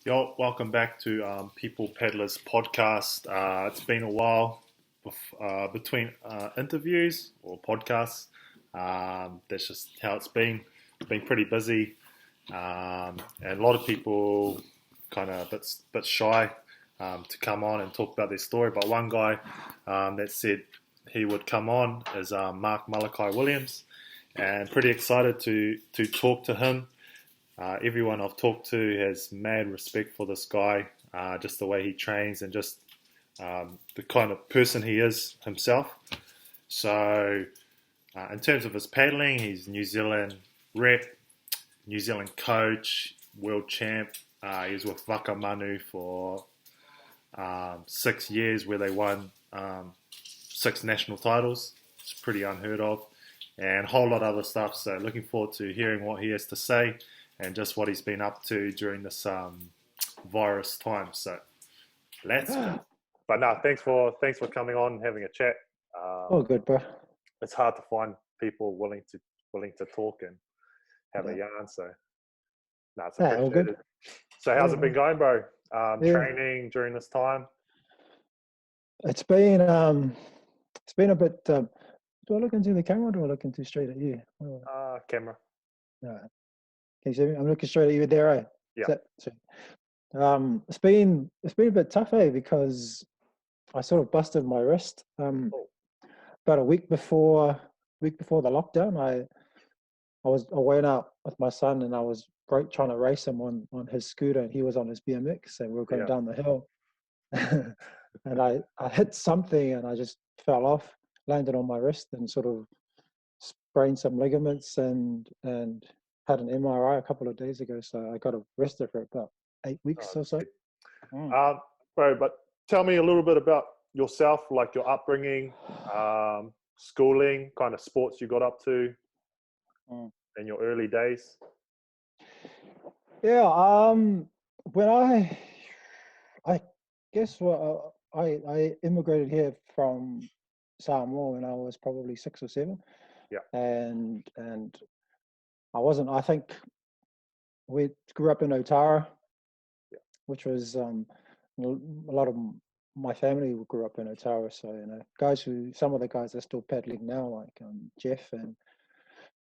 Yo, welcome back to People Peddlers podcast. It's been a while between interviews or podcasts. That's just how it's been. Been pretty busy, and a lot of people kind of bit shy to come on and talk about their story. But one guy that said he would come on is Mark Malakai Williams, and pretty excited to talk to him. Everyone I've talked to has mad respect for this guy, just the way he trains and just the kind of person he is himself. So, in terms of his paddling, he's New Zealand rep, New Zealand coach, world champ. He was with Wakamanu for 6 years, where they won 6 national titles. It's pretty unheard of, and a whole lot of other stuff. So, looking forward to hearing what he has to say and just what he's been up to during this virus time. So let's go. But no, thanks for coming on, having a chat. Oh, good, bro. It's hard to find people willing to talk and have a yarn. So no, it's all good. appreciated. So how's it been going, bro? Training during this time? It's been a bit. Do I look into the camera or do I look into straight at you? Camera. Right. Can you see me? I'm looking straight at you there, eh? Yeah. It's been a bit tough, because I sort of busted my wrist. About a week before the lockdown, I went out with my son and I was trying to race him on his scooter, and he was on his BMX, and we were going down the hill. And I hit something and I just fell off, landed on my wrist, and sort of sprained some ligaments and had an MRI a couple of days ago. So I got arrested for about 8 weeks or so. Bro, but tell me a little bit about yourself, like your upbringing, schooling, kind of sports you got up to in your early days. Yeah, when I guess I immigrated here from Samoa when I was probably 6 or 7. Yeah. And I think we grew up in Otara, which was a lot of my family grew up in Otara. So, some of the guys are still paddling now, like Jeff and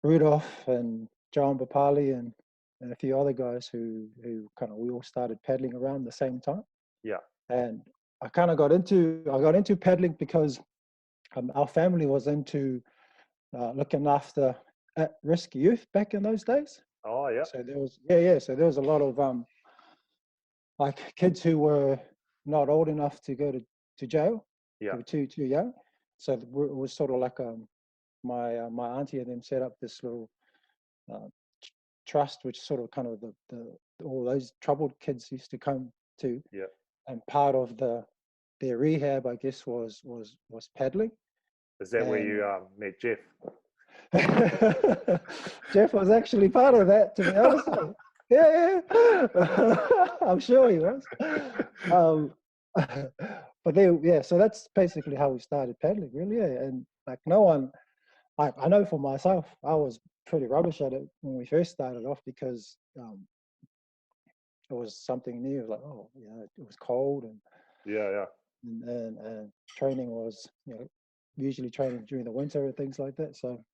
Rudolph and John Bapali and a few other guys who we all started paddling around the same time. Yeah. And I got into paddling because our family was into looking after at-risk youth back in those days. Oh yeah. So So there was a lot of like kids who were not old enough to go to jail. Yeah. They were too young. So it was sort of like my auntie and them set up this little trust, which sort of all those troubled kids used to come to. Yeah. And part of their rehab, I guess, was paddling. Is that where you met Jeff? Jeff was actually part of that, to be honest. Yeah. I'm sure he was. But so that's basically how we started paddling, really. Yeah. And like no one, I know for myself, I was pretty rubbish at it when we first started off because it was something new. Like, it was cold and and training was usually training during the winter and things like that. So.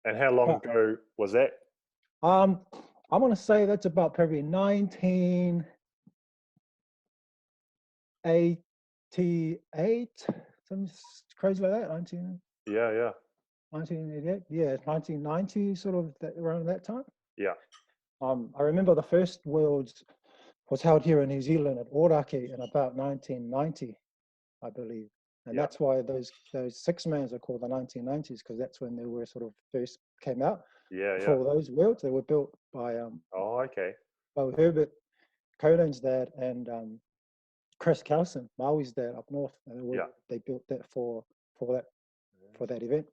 And how long ago was that? I'm gonna say that's about probably 1988, something crazy like that. 1988. Yeah, 1990, sort of around that time. Yeah. I remember the first Worlds was held here in New Zealand at Oraki in about 1990, I believe. And that's why those 6-mans are called the 1990s, because that's when they were sort of first came out. Before those Worlds, they were built by by Herbert Conan's dad and Chris Carlson, Maui's dad up north. And they built that for that event.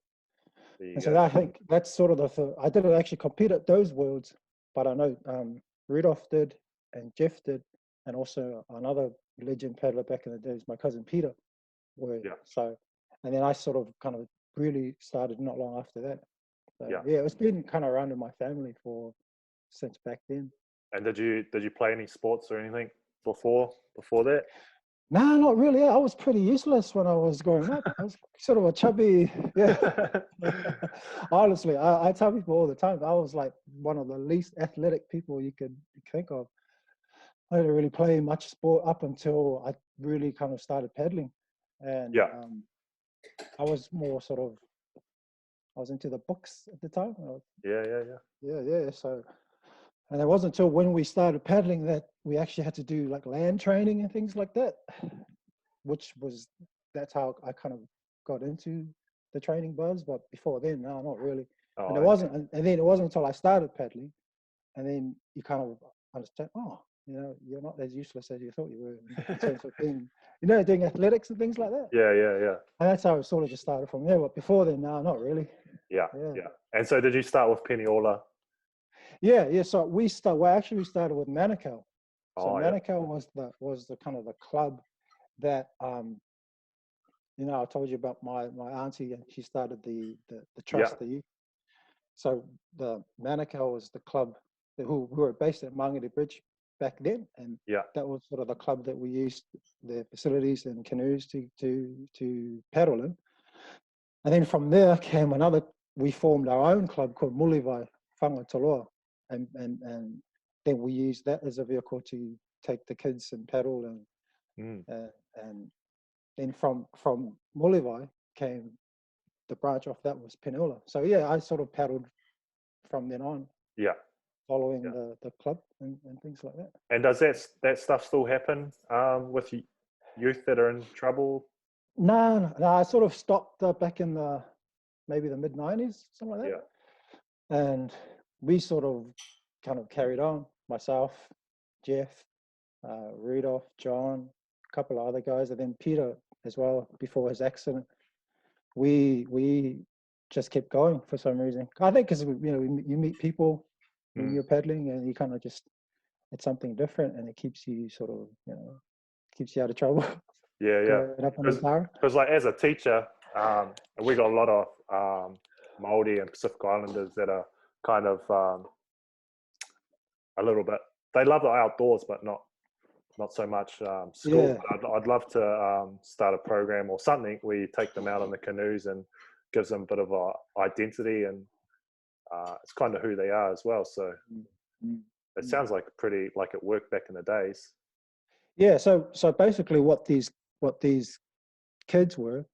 And so I think that's sort of I didn't actually compete at those Worlds, but I know Rudolph did and Jeff did, and also another legend paddler back in the days, my cousin Peter. So, and then I sort of really started not long after that. So, it's been kind of around in my family since back then. And did you play any sports or anything? before that? No, not really. I was pretty useless when I was growing up. I was sort of a chubby, yeah. Honestly, I tell people all the time, I was like one of the least athletic people you could think of. I didn't really play much sport up until I really kind of started pedaling. And Yeah, I was more sort of, I was into the books at the time. yeah. Yeah. So, and it wasn't until when we started pedaling that we actually had to do like land training and things like that, that's how I kind of got into the training buzz. But before then, no, not really. Oh, And and then it wasn't until I started pedaling, and then you kind of understand, oh, you're not as useless as you thought you were in terms of being, doing athletics and things like that. yeah. And that's how it sort of just started from there. But before then, no, not really. Yeah, Yeah. yeah. And so did you start with Peniola? Yeah. So we started with Malakai. So Oh, yeah. Malakai was the kind of the club that I told you about my auntie, and she started the Yeah, trust, the youth. So the Manukau was the club who were based at Mangere Bridge back then, and yeah, that was sort of the club that we used their facilities and canoes to paddle in. And then from there came we formed our own club called Mulivai Whangatoloa, and then we used that as a vehicle to take the kids and paddle, and then from Mulivai came the branch off that was Penula. So yeah, I sort of paddled from then on, yeah, following yeah. the club and things like that. And does that stuff still happen with youth that are in trouble? No, I sort of stopped back in maybe the mid-90s, something like Yeah, that. And we sort of kind of carried on, myself, Jeff, Rudolph, John, a couple of other guys, and then Peter as well before his accident. We just kept going for some reason. I think because you meet people when you're pedaling, and you kind of just, it's something different, and it keeps you sort of keeps you out of trouble. yeah. Growing up in the bar. Because like as a teacher, we got a lot of Maori and Pacific Islanders that are kind of a little bit. They love the outdoors, but not so much school. Yeah, But I'd love to start a program or something where you take them out on the canoes and gives them a bit of a identity, and it's kind of who they are as well. So it sounds like it worked back in the days. yeah. So basically, what these kids were,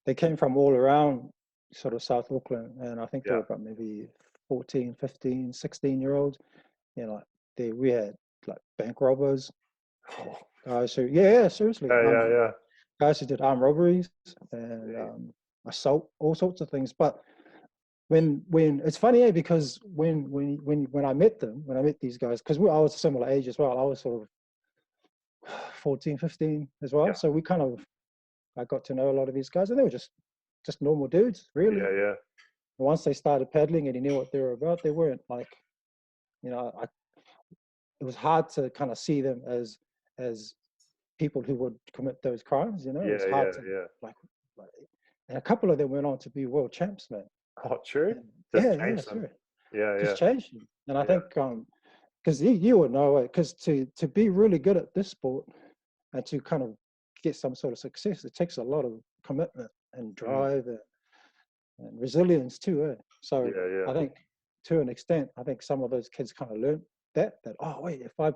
they came from all around sort of South Auckland, and I think they Yeah, were about maybe 14, 15, 16-year-olds. We had like bank robbers, guys who, yeah, seriously, yeah. guys who did armed robberies and assault, all sorts of things. But when it's funny, because when I met these guys, because I was a similar age as well. I was sort of 14, 15 as well. Yeah. So I got to know a lot of these guys, and they were just normal dudes, really. Yeah. And once they started pedaling and you knew what they were about, they weren't like, it was hard to kind of see them as people who would commit those crimes. It was hard to like, and a couple of them went on to be world champs, man. Oh, true. And Just yeah, change them. sure. Yeah, Just changed them. And I Yeah. think because you would know it, because to be really good at this sport and to kind of get some sort of success, it takes a lot of commitment and drive and resilience too. So Yeah. I think to an extent, I think some of those kids kind of learned that oh wait, if I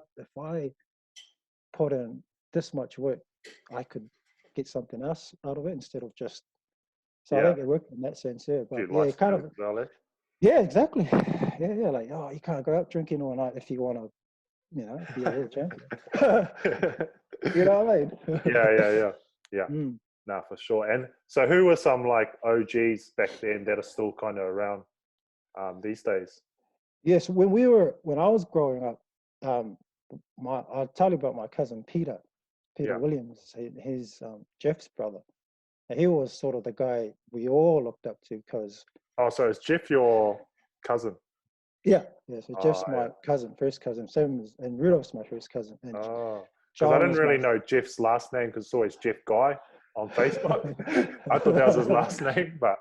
put in this much work, I could get something else out of it instead of just. So I Yeah. think it worked in that sense, yeah. But Few yeah, life it kind skills of, as well, eh? yeah, exactly. Yeah, like, oh, you can't go out drinking all night if you want to, be a world champion. You know what I mean? Yeah. Mm. No, for sure. And so who were some like OGs back then that are still kind of around these days? Yes, when I was growing up, um, I'll tell you about my cousin Peter Yeah. Williams. He's Jeff's brother. And he was sort of the guy we all looked up to because, Oh, so is Jeff your cousin? yeah. So Oh, Jeff's my yeah. first cousin. Same as, and Rudolph's my first cousin. And Oh, because I John didn't was really my. know Jeff's last name because it's always Jeff Guy on Facebook. I thought that was his last name, but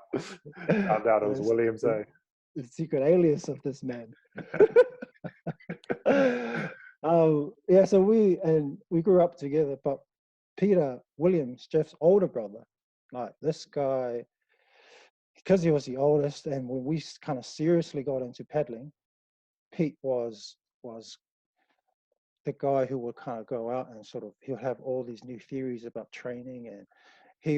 found out it was Williams, eh? The secret alias of this man. Yeah, so we grew up together, but Peter Williams, Jeff's older brother, like this guy, because he was the oldest, and when we kind of seriously got into paddling, Pete was the guy who would kind of go out and sort of he'll have all these new theories about training, and he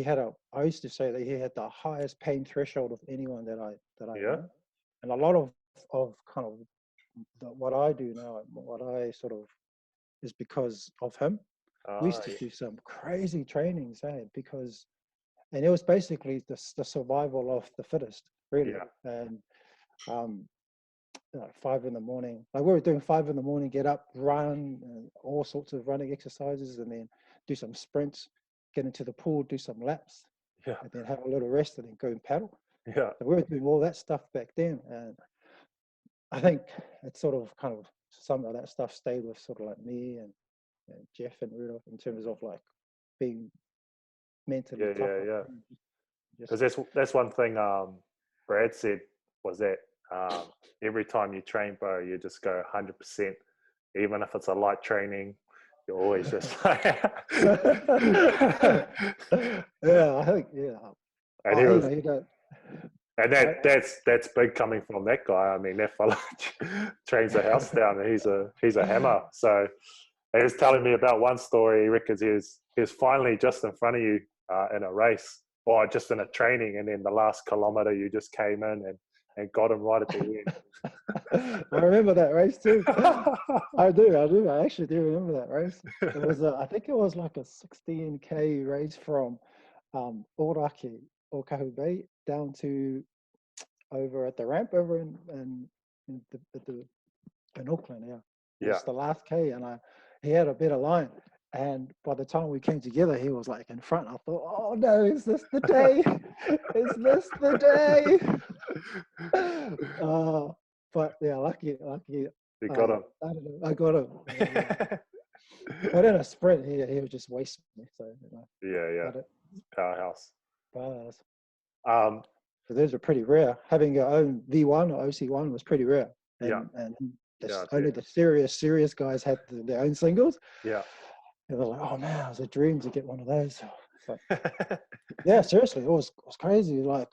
had a I used to say that he had the highest pain threshold of anyone that I Yeah. know, and a lot of kind of what I do now, what I sort of is because of him. We used to Yeah. do some crazy trainings, because and it was basically the survival of the fittest, really. Yeah. And 5 in the morning, like we were doing 5 in the morning, get up, run, and all sorts of running exercises, and then do some sprints, get into the pool, do some laps, Yeah. and then have a little rest, and then go and paddle. Yeah. So we were doing all that stuff back then, and I think it's sort of kind of some of that stuff stayed with sort of like me and Jeff and Rudolph in terms of like being mentally Yeah. tough Yeah. on Yeah. just Because that's one thing Brad said was that every time you train, bro, you just go 100%, even if it's a light training. You're always just like, yeah, I think and he was, you don't. and I, that's big coming from that guy. I mean, that fella trains a house down, and he's a hammer. So he was telling me about one story. He reckons he was finally just in front of you in a race, or just in a training, and then the last kilometer you just came in and got him right at the end. I remember that race too. I do. I actually do remember that race. It was, I think it was like a 16K race from Oraki or Bay down to over at the ramp over in Auckland. Yeah, it Yeah. was the last K, and he had a better line. And by the time we came together, he was like in front. I thought, oh no, is this the day? Is this the day? But yeah, lucky. You got I him. don't know. I got him. But in a sprint, he would just waste me. So Yeah, yeah. but Powerhouse. but Um, so those are pretty rare. Having your own V1 or OC1 was pretty rare, yeah, and yeah, I only bet. the serious guys had their own singles. Yeah. And they're like, oh man, it was a dream to get one of those. But yeah, seriously, it was crazy. Like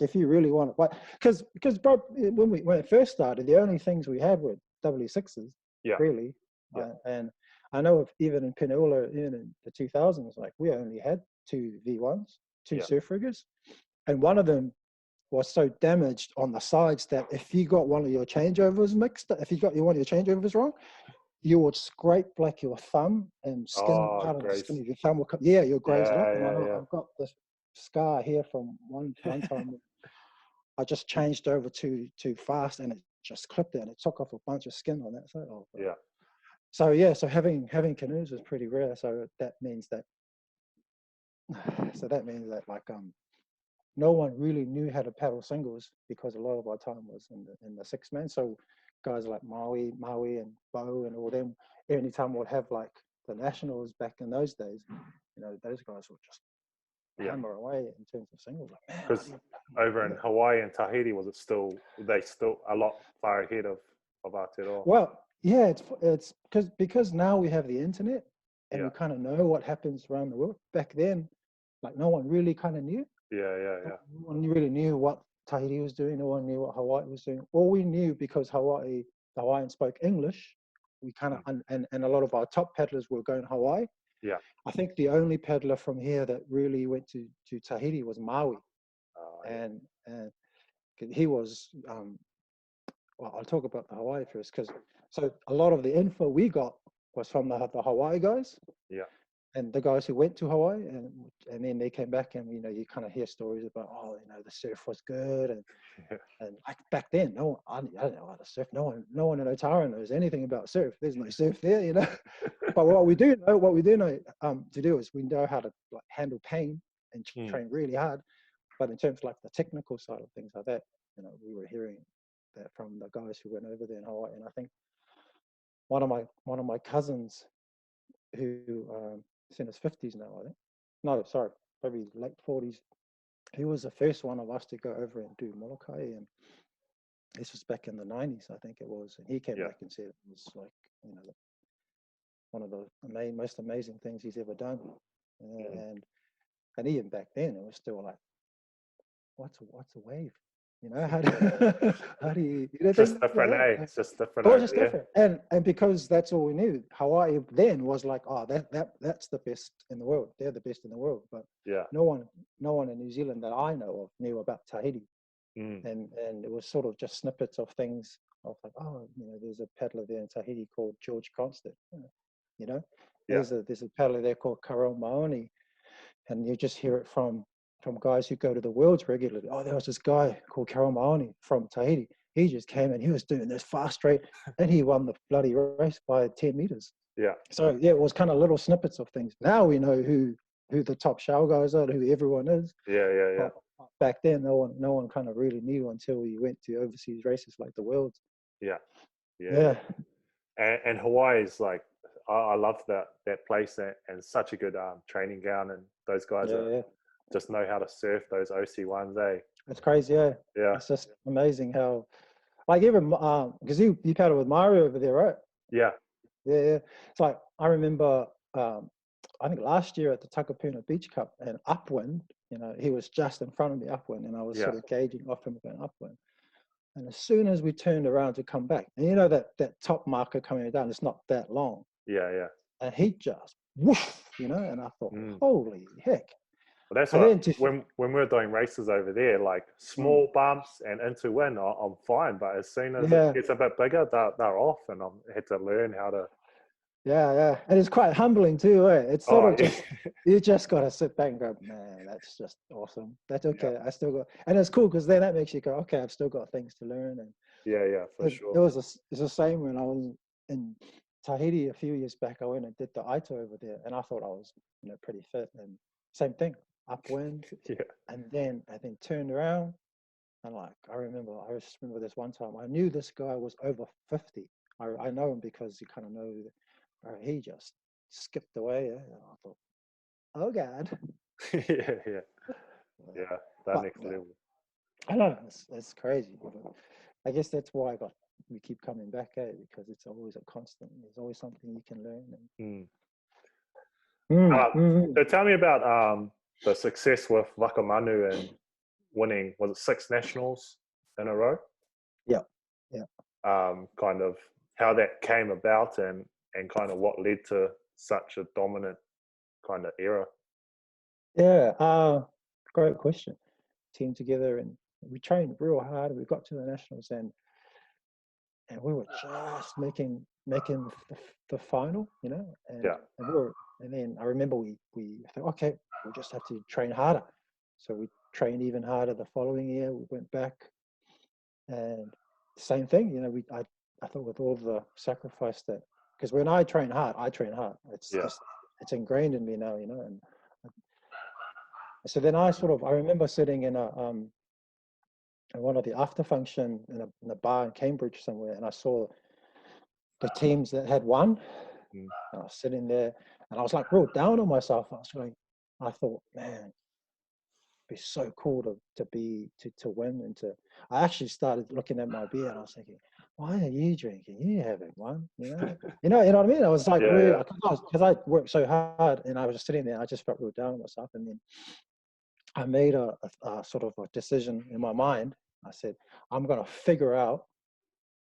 if you really want it, but because bro, when it first started, the only things we had were W6s, Yeah, really. yeah, And I know even in Peninsula, even in the 2000s, like we only had two V1s, two yeah. surf riggers, and one of them was so damaged on the sides that if you got one of your changeovers mixed, if you got one of your changeovers wrong, you would scrape like your thumb and skin Oh, part of the Grace. skin of your thumb will come. Yeah, you'll graze it up. Yeah, And I yeah, know yeah. I've got this scar here from one time. I just changed over too fast and it just clipped it and it took off a bunch of skin on that side. Oh, Yeah, so yeah, so having canoes is pretty rare. So that means that like no one really knew how to paddle singles because a lot of our time was in the six man. So guys like Maui and Bo and all them, anytime we'd have like the nationals back in those days, those guys would just yeah. hammer away in terms of singles. Like, man, how do Because you over do in it? Hawaii and Tahiti, was it they still a lot far ahead of Aotearoa? Well, yeah, it's because now we have the internet and Yeah, we kind of know what happens around the world. Back then, like no one really kind of knew. yeah, yeah, No yeah, one really knew what Tahiti was doing. No one knew what Hawaii was doing. All we knew because the Hawaiian spoke English. We kind of mm, and a lot of our top paddlers were going to Hawaii. yeah. I think the only paddler from here that really went to Tahiti was Maui, Oh, yeah, and he was. Well, I'll talk about the Hawaii first because so a lot of the info we got was from the Hawaii guys yeah, and the guys who went to Hawaii, and then they came back and you kind of hear stories about the surf was good and like back then I don't know how to surf. No one in Otara knows anything about surf. There's no surf there. But what we do know to do is we know how to like handle pain and mm, train really hard. But in terms of like the technical side of things like that, we were hearing that from the guys who went over there in Hawaii. And I think one of my cousins who is in his 50s now, I think. No, sorry, probably late 40s. He was the first one of us to go over and do Molokai, This was back in the 90s, I think it was. And he came Yeah. back and said it was like, one of the most amazing things he's ever done. Mm. And even back then, it was still like, what's a wave? How how do Just things different, like eh? that? It's just different It was over just there. different, and because that's all we knew. Hawaii then was like, oh, that's the best in the world. They're the best in the world. But Yeah. no one in New Zealand that I know of knew about Tahiti, Mm. and it was sort of just snippets of things of like, oh, there's a paddler there in Tahiti called George Constant. You know, Yeah. there's a paddler there called Karel Maoni, and you just hear it from guys who go to the Worlds regularly. Oh, there was this guy called Karel Maoni from Tahiti. He just came and he was doing this fast straight, and he won the bloody race by 10 meters. Yeah. So yeah, it was kind of little snippets of things. Now we know who the top shell guys are, who everyone is. Yeah. Yeah. Yeah. But back then, no one kind of really knew until we went to overseas races like the Worlds. Yeah. Yeah. Yeah, And Hawaii is like, I love that place, and such a good training ground, and those guys yeah, are yeah. just know how to surf those OC1s, eh? It's crazy. Yeah, Yeah. it's just amazing how, like, even because you paddle with Mario over there, right? Yeah. Yeah, yeah. It's like I remember, I think last year at the Takapuna Beach Cup and upwind, he was just in front of me upwind, and I was Yeah. sort of gauging off him going upwind. And as soon as we turned around to come back, and that top marker coming down, it's not that long, Yeah. Yeah. and he just whoosh, and I thought, Mm. holy heck! Well, that's And what then when we were doing races over there, like mm, small bumps and into wind, I'm fine. But as soon as it yeah, gets a bit bigger, they're off, and I had to learn how to. yeah, and it's quite humbling too. It's sort Oh of yeah, just you just gotta sit back and go, man, that's just awesome. That's yeah, okay. I still got, and it's cool because then that makes you go, okay, I've still got things to learn. And yeah, yeah, for it sure. was it's the same when I was in Tahiti a few years back. I went and did the Aito over there, and I thought I was pretty fit. And same thing, upwind, Yeah, and then turned around. And like I just remember this one time. I knew this guy was over 50. I know him because you kind of know that he just skipped away. And I thought, oh God. yeah, yeah, yeah. That But next level. I don't know. It's crazy. But I guess that's why we keep coming back at it, because it's always a constant. There's always something you can learn. Mm. And, Uh, so tell me about the success with Wakamanu and winning. Was it 6 nationals in a row? yeah, yeah, Kind of how that came about, and kind of what led to such a dominant kind of era. yeah. Great question. Team together, and we trained real hard. We got to the nationals, and we were just making the final, and Yeah, and then I remember we thought, okay, we'll just have to train harder. So we trained even harder the following year. We went back, and same thing, I thought with all the sacrifice that, because when I train hard, I train hard. It's yeah, just it's ingrained in me now, and so then I remember sitting in one of the after function in a bar in Cambridge somewhere, and I saw the teams that had won. mm, And I was sitting there, and I was like real down on myself. I thought, man, it'd be so cool to win and to. I actually started looking at my beer, and I was thinking, why are you drinking? You haven't won, you know what I mean? I was like, yeah, yeah, because I worked so hard, and I was just sitting there. I just felt real down on myself, and then I made a sort of a decision in my mind. I said, I'm going to figure out.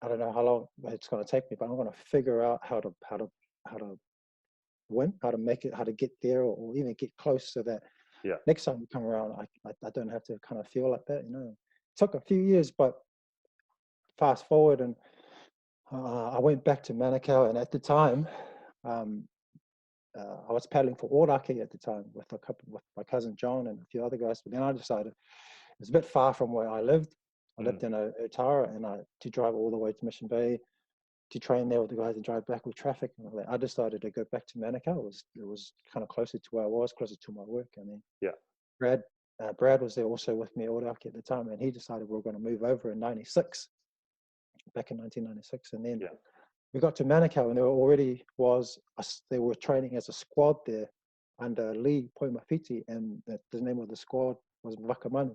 I don't know how long it's going to take me, but I'm going to figure out how to win, how to make it, how to get there, or even get close, so that yeah, next time we come around, I don't have to kind of feel like that. It took a few years, but fast forward, and I went back to Manukau, and at the time, um, I was paddling for Oraki at the time with my cousin John and a few other guys. But then I decided it's a bit far from where I lived. I mm, lived in Otara, and to drive all the way to Mission Bay to train there with the guys and drive back with traffic and all that. I decided to go back to Manukau. It was kind of closer to where I was, closer to my work. And then yeah, Brad was there also with me at Oraki at the time, and he decided we were going to move over in '96, back in 1996, and then yeah, we got to Manukau, and there already was they were training as a squad there under Lee Poimafiti, and the name of the squad was Wakamanu.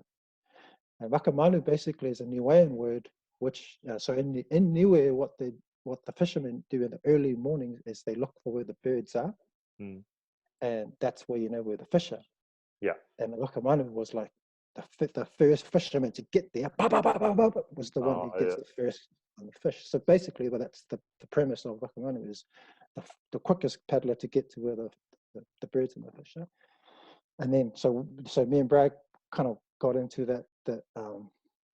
And Wakamanu basically is a Niuean word which so in Niue, what the fishermen do in the early mornings is they look for where the birds are, and that's where you know where the fish are. Yeah. And the Wakamanu was like the first fisherman to get there. Was the one who gets the first on the fish. So basically, well, that's the premise of Wakamanu is the quickest paddler to get to where the birds and the fish are. And then so me and Brad kind of got into that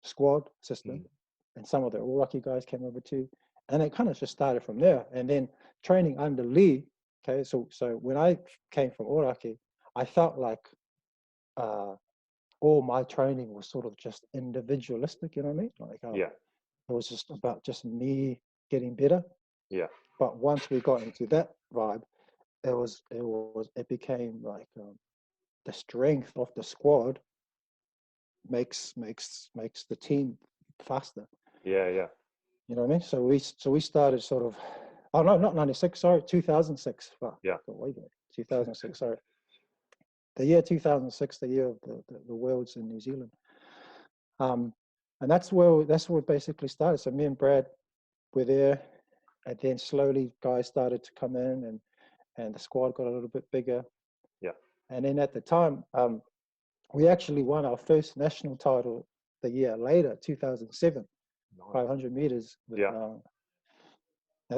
squad system, and some of the Ōraki guys came over too, and it kind of just started from there. And then training under Lee. Okay, so when I came from Ōraki, I felt like all my training was sort of just individualistic. You know what I mean? Like it was just about just me getting better. Yeah. But once we got into that vibe, it became like the strength of the squad makes the team faster. Yeah. You know what I mean? So we started sort of, oh no, not 96, sorry, 2006. Well, yeah. Wait a minute, 2006, sorry. The year 2006, the year of the Worlds in New Zealand. And that's where it basically started. So me and Brad were there, and then slowly guys started to come in, and the squad got a little bit bigger. Yeah. And then at the time, we actually won our first national title the year later, 2007, 500 meters. With, and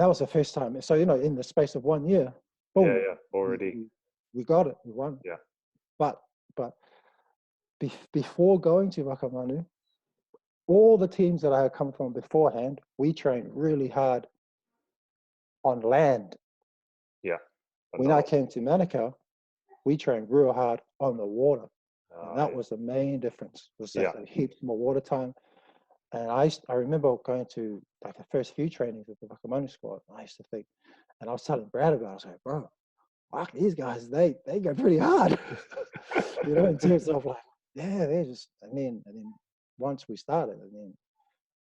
that was the first time. So, you know, in the space of 1 year, boom, already. We got it, we won. Yeah. But before going to Wakamanu, all the teams that I had come from beforehand, we trained really hard on land. Yeah. When I came to Malakai, we trained real hard on the water. And that was the main difference, was that heaps more water time. And I remember going to like the first few trainings with the Wakamanu squad. I used to think, and I was telling Brad about it, I was like, bro, fuck, these guys, they go pretty hard. You know, in terms of like, they're just, and then once we started, and then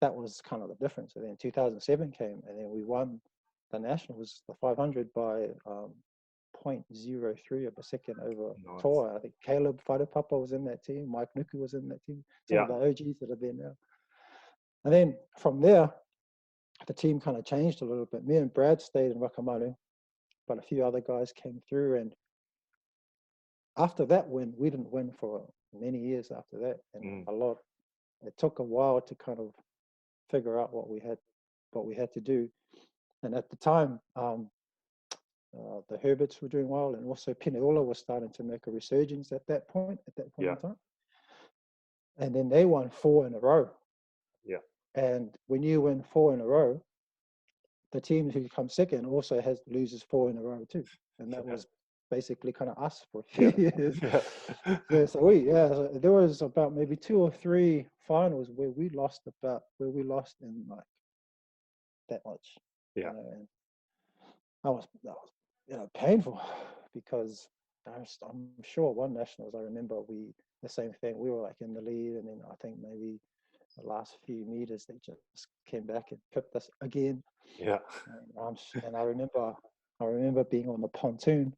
that was kind of the difference. And then 2007 came, and then we won the nationals, the 500 by 0.03 of a second over Toa. I think Caleb Whaipapa was in that team, Mike Nuku was in that team, some of the OGs that are there now. And then from there, the team kind of changed a little bit. Me and Brad stayed in Wakamanu, but a few other guys came through. And after that win, we didn't win for many years after that. And it took a while to kind of figure out what we had to do. And at the time, the Herberts were doing well, and also Pineola was starting to make a resurgence at that point in time. And then they won 4 in a row. Yeah. And when you win 4 in a row, the team who comes second also loses 4 in a row too. And that was basically kind of us for a few years. So there was about maybe 2 or 3 finals where we lost in like that much. Yeah. And that was painful, because I'm sure one nationals, I remember the same thing. We were like in the lead, and then I think maybe the last few meters they just came back and pipped us again. Yeah. And I remember being on the pontoon,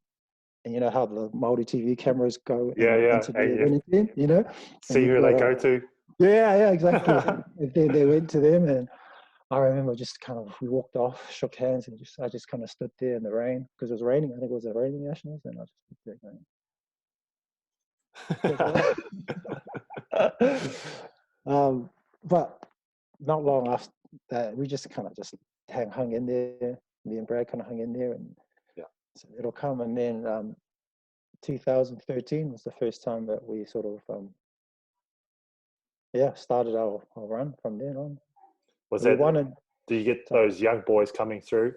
and you know how the Māori TV cameras go into the winning team, you know, see who they go to. Yeah, exactly. And then they went to them, and I remember just kind of, we walked off, shook hands, and I just kind of stood there in the rain, because it was raining. I think it was a raining nationals, and I just stood there going. But not long after that, we just kind of just hung in there. Me and Brad kind of hung in there, and so it'll come. And then 2013 was the first time that we sort of started our run from then on. Was that do you get those young boys coming through?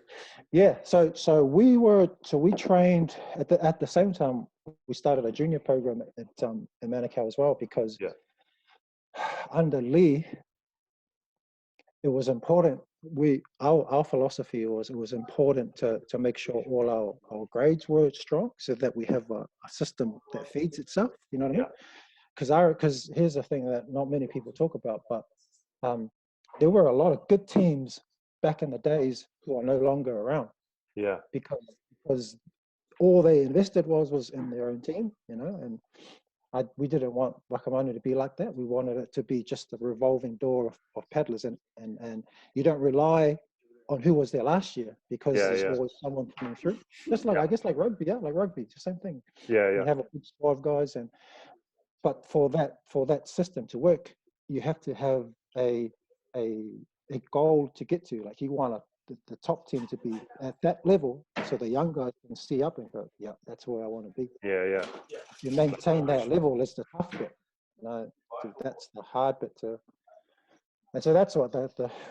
Yeah, so we trained at the same time. We started a junior program in Manukau as well, because under Lee, it was important. Our philosophy was, it was important to make sure all our grades were strong, so that we have a system that feeds itself. You know what I mean? Because here's the thing that not many people talk about, but there were a lot of good teams back in the days who are no longer around. Yeah. Because all they invested was in their own team, you know, we didn't want Wakamandu to be like that. We wanted it to be just a revolving door of paddlers, and you don't rely on who was there last year, because there's always someone coming through. Just like, I guess, like rugby, like rugby, it's the same thing. You have a good squad of guys, but for that system to work, you have to have a goal to get to. Like, you want the top team to be at that level, so the young guys can see up and go, yeah, that's where I want to be. Yeah. If you maintain that level, it's the tough bit. That's the hard bit to. And so that's what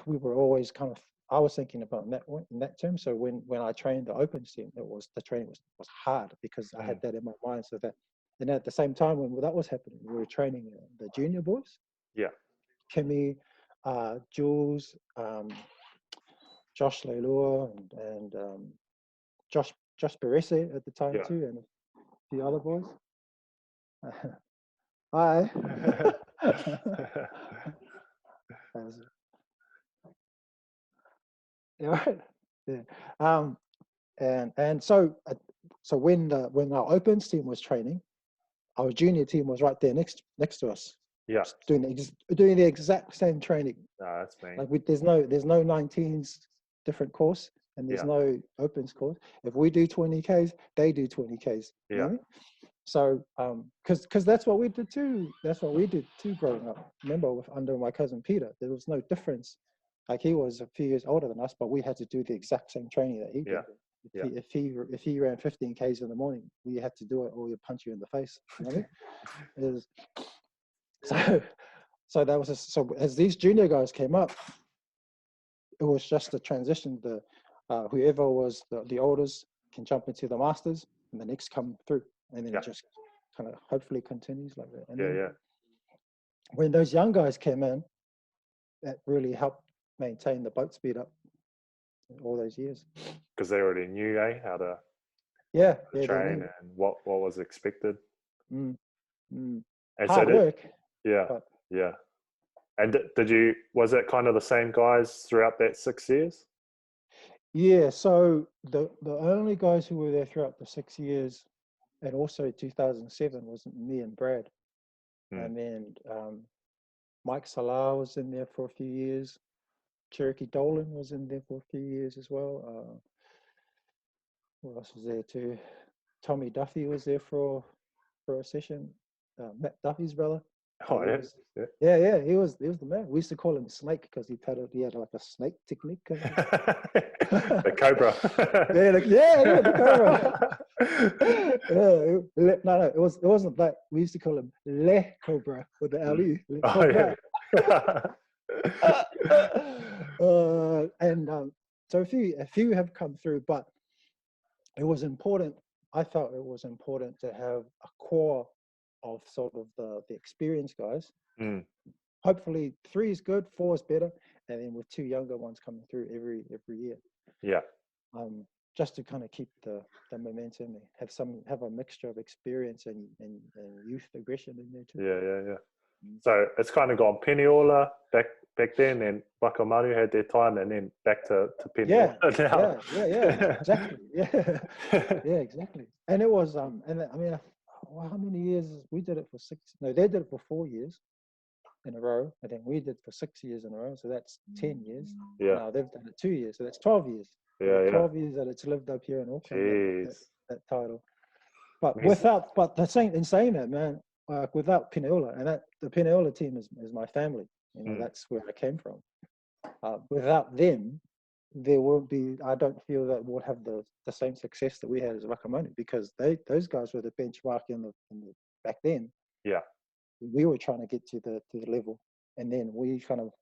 we were always kind of. I was thinking about in that term. So when I trained the Opens team, the training was hard, because I had that in my mind. So that, and at the same time when that was happening, we were training the junior boys. Yeah. Kimmy, Jules, Josh Leilua, and Josh Baresi at the time too, and a few other boys. Hi. Right. Yeah. And so when our Opens team was training, our junior team was right there next to us. Yeah. Doing the exact same training. No, that's me. Like, there's no 19s different course, and there's no Opens course. If we do 20Ks, they do 20Ks. Yeah. You know? So, because that's what we did too. That's what we did too growing up. Remember, under my cousin Peter, there was no difference. Like, he was a few years older than us, but we had to do the exact same training that he did. If he ran 15Ks in the morning, we had to do it, or he'd punch you in the face. You know what I mean? So that was so as these junior guys came up, it was just a transition. Whoever was the oldest can jump into the masters, and the next come through, and then it just kind of hopefully continues like that. And then when those young guys came in, that really helped maintain the boat speed up all those years. Because they already knew, how to train and what was expected. And hard work. Yeah. And was it kind of the same guys throughout that 6 years? Yeah, so the only guys who were there throughout the 6 years, and also 2007, was me and Brad. And then Mike Salah was in there for a few years. Cherokee Dolan was in there for a few years as well. Who else was there too? Tommy Duffy was there for a session. Matt Duffy's brother. Oh, yeah. He was the man. We used to call him Snake, because he had like a snake technique. The cobra. the cobra. No, it wasn't that. We used to call him Le Cobra with the LE. So a few have come through, but it was important. I felt it was important to have a core of sort of the experienced guys. Hopefully 3 is good, 4 is better, and then with 2 younger ones coming through every year. Yeah. Just to kind of keep the momentum, have a mixture of experience and youth aggression in there too. Yeah. So it's kind of gone Peniola back then, and Wakamandu had their time, and then back to Peniola now. Yeah, exactly. Yeah, exactly. And it was and I mean, how many years we did it for 6? No, they did it for 4 years in a row, and then we did for 6 years in a row. So that's 10 years. Yeah. Now they've done it 2 years, so that's 12 years. Yeah, 12 years that it's lived up here in Auckland. That title. But in saying that, man, without Peniola, and the Peniola team is my family. You know, that's where I came from. Without them, there won't be. I don't feel that we'll have the same success that we had as Wakamandu, because those guys were the benchmark in the back then. Yeah, we were trying to get to the level, and then we kind of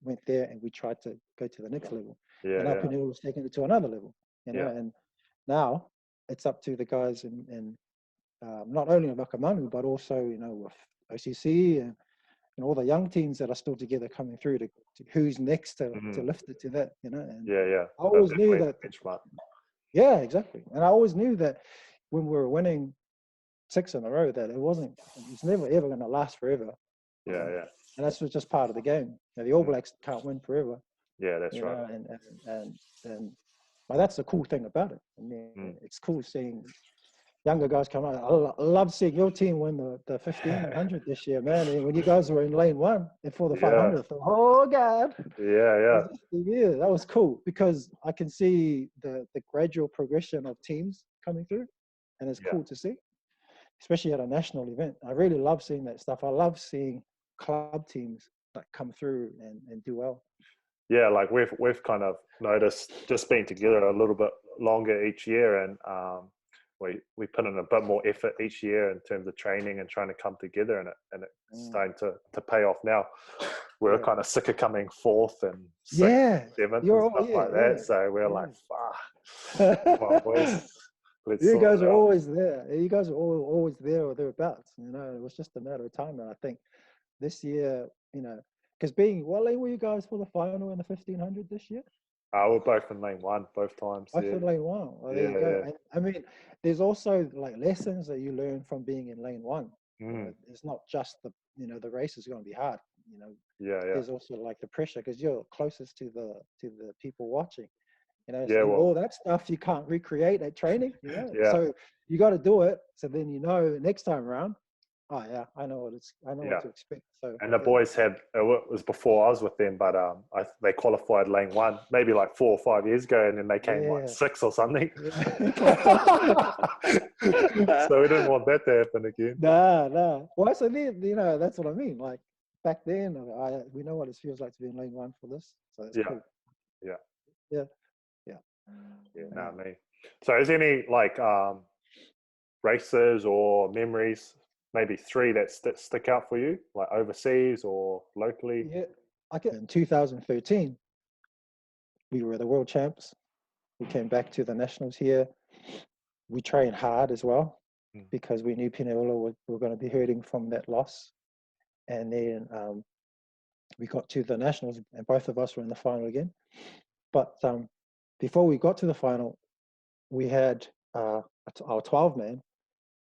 went there and we tried to go to the next level. And now Peniola was taking it to another level. You know, and now it's up to the guys in not only in Wakamandu, but also, you know, with OCC and all the young teams that are still together coming through to who's next to lift it to that, you know. And I always knew that. Benchmark. Yeah, exactly. And I always knew that when we were winning 6 in a row, that it's never ever going to last forever. Yeah. And that's just part of the game. You know, the All Blacks can't win forever. Yeah, that's right. And but that's the cool thing about it. I mean, it's cool seeing younger guys come out. I love seeing your team win the 1500 this year, man. And when you guys were in lane one and for the Yeah, 500, oh God. yeah. Yeah, that was cool because I can see the gradual progression of teams coming through, and it's Yeah. cool to see, especially at a national event. I really love seeing that stuff. I love seeing club teams like come through and do well. Yeah, like we've kind of noticed just being together a little bit longer each year, and we put in a bit more effort each year in terms of training and trying to come together, and it's starting to pay off now. We're Yeah, kind of sick of coming fourth and sixth, yeah, seventh, and you're all stuff like that. So we're like, fuck, come on, boys, yeah. let's You sort guys it are out. always there. You guys are always there or thereabouts. You know, it was just a matter of time. And I think this year, you know, because being what lane were you guys for the final in the 1500 this year? We're both in lane one both times. I Yeah, feel lane one. Well, there yeah, you go. yeah. And I mean, there's also like lessons that you learn from being in lane one. You know, Mm, it's not just the race is going to be hard. You know, yeah, yeah, there's also like the pressure because you're closest to the people watching. You know, yeah. and Well, all that stuff you can't recreate at training. You know, yeah, so you got to do it. So then you know next time around. Oh yeah, I know what yeah. to expect. So And the yeah, boys had it was before I was with them, but they qualified lane one maybe like 4 or 5 years ago, and then they came like yeah, six or something. yeah. So we didn't want that to happen again. Nah. Well, so then, that's what I mean. Like back then, we know what it feels like to be in lane one for this, so it's Yeah, cool. yeah, Yeah, yeah, yeah. yeah. No, me. So is there any like races or memories, maybe three that stick out for you, like overseas or locally? Yeah. I get in 2013, we were the world champs. We came back to the nationals here. We trained hard as well Mm. because we knew Pineola were going to be hurting from that loss. And then we got to the nationals, and both of us were in the final again. But before we got to the final, we had our 12 man,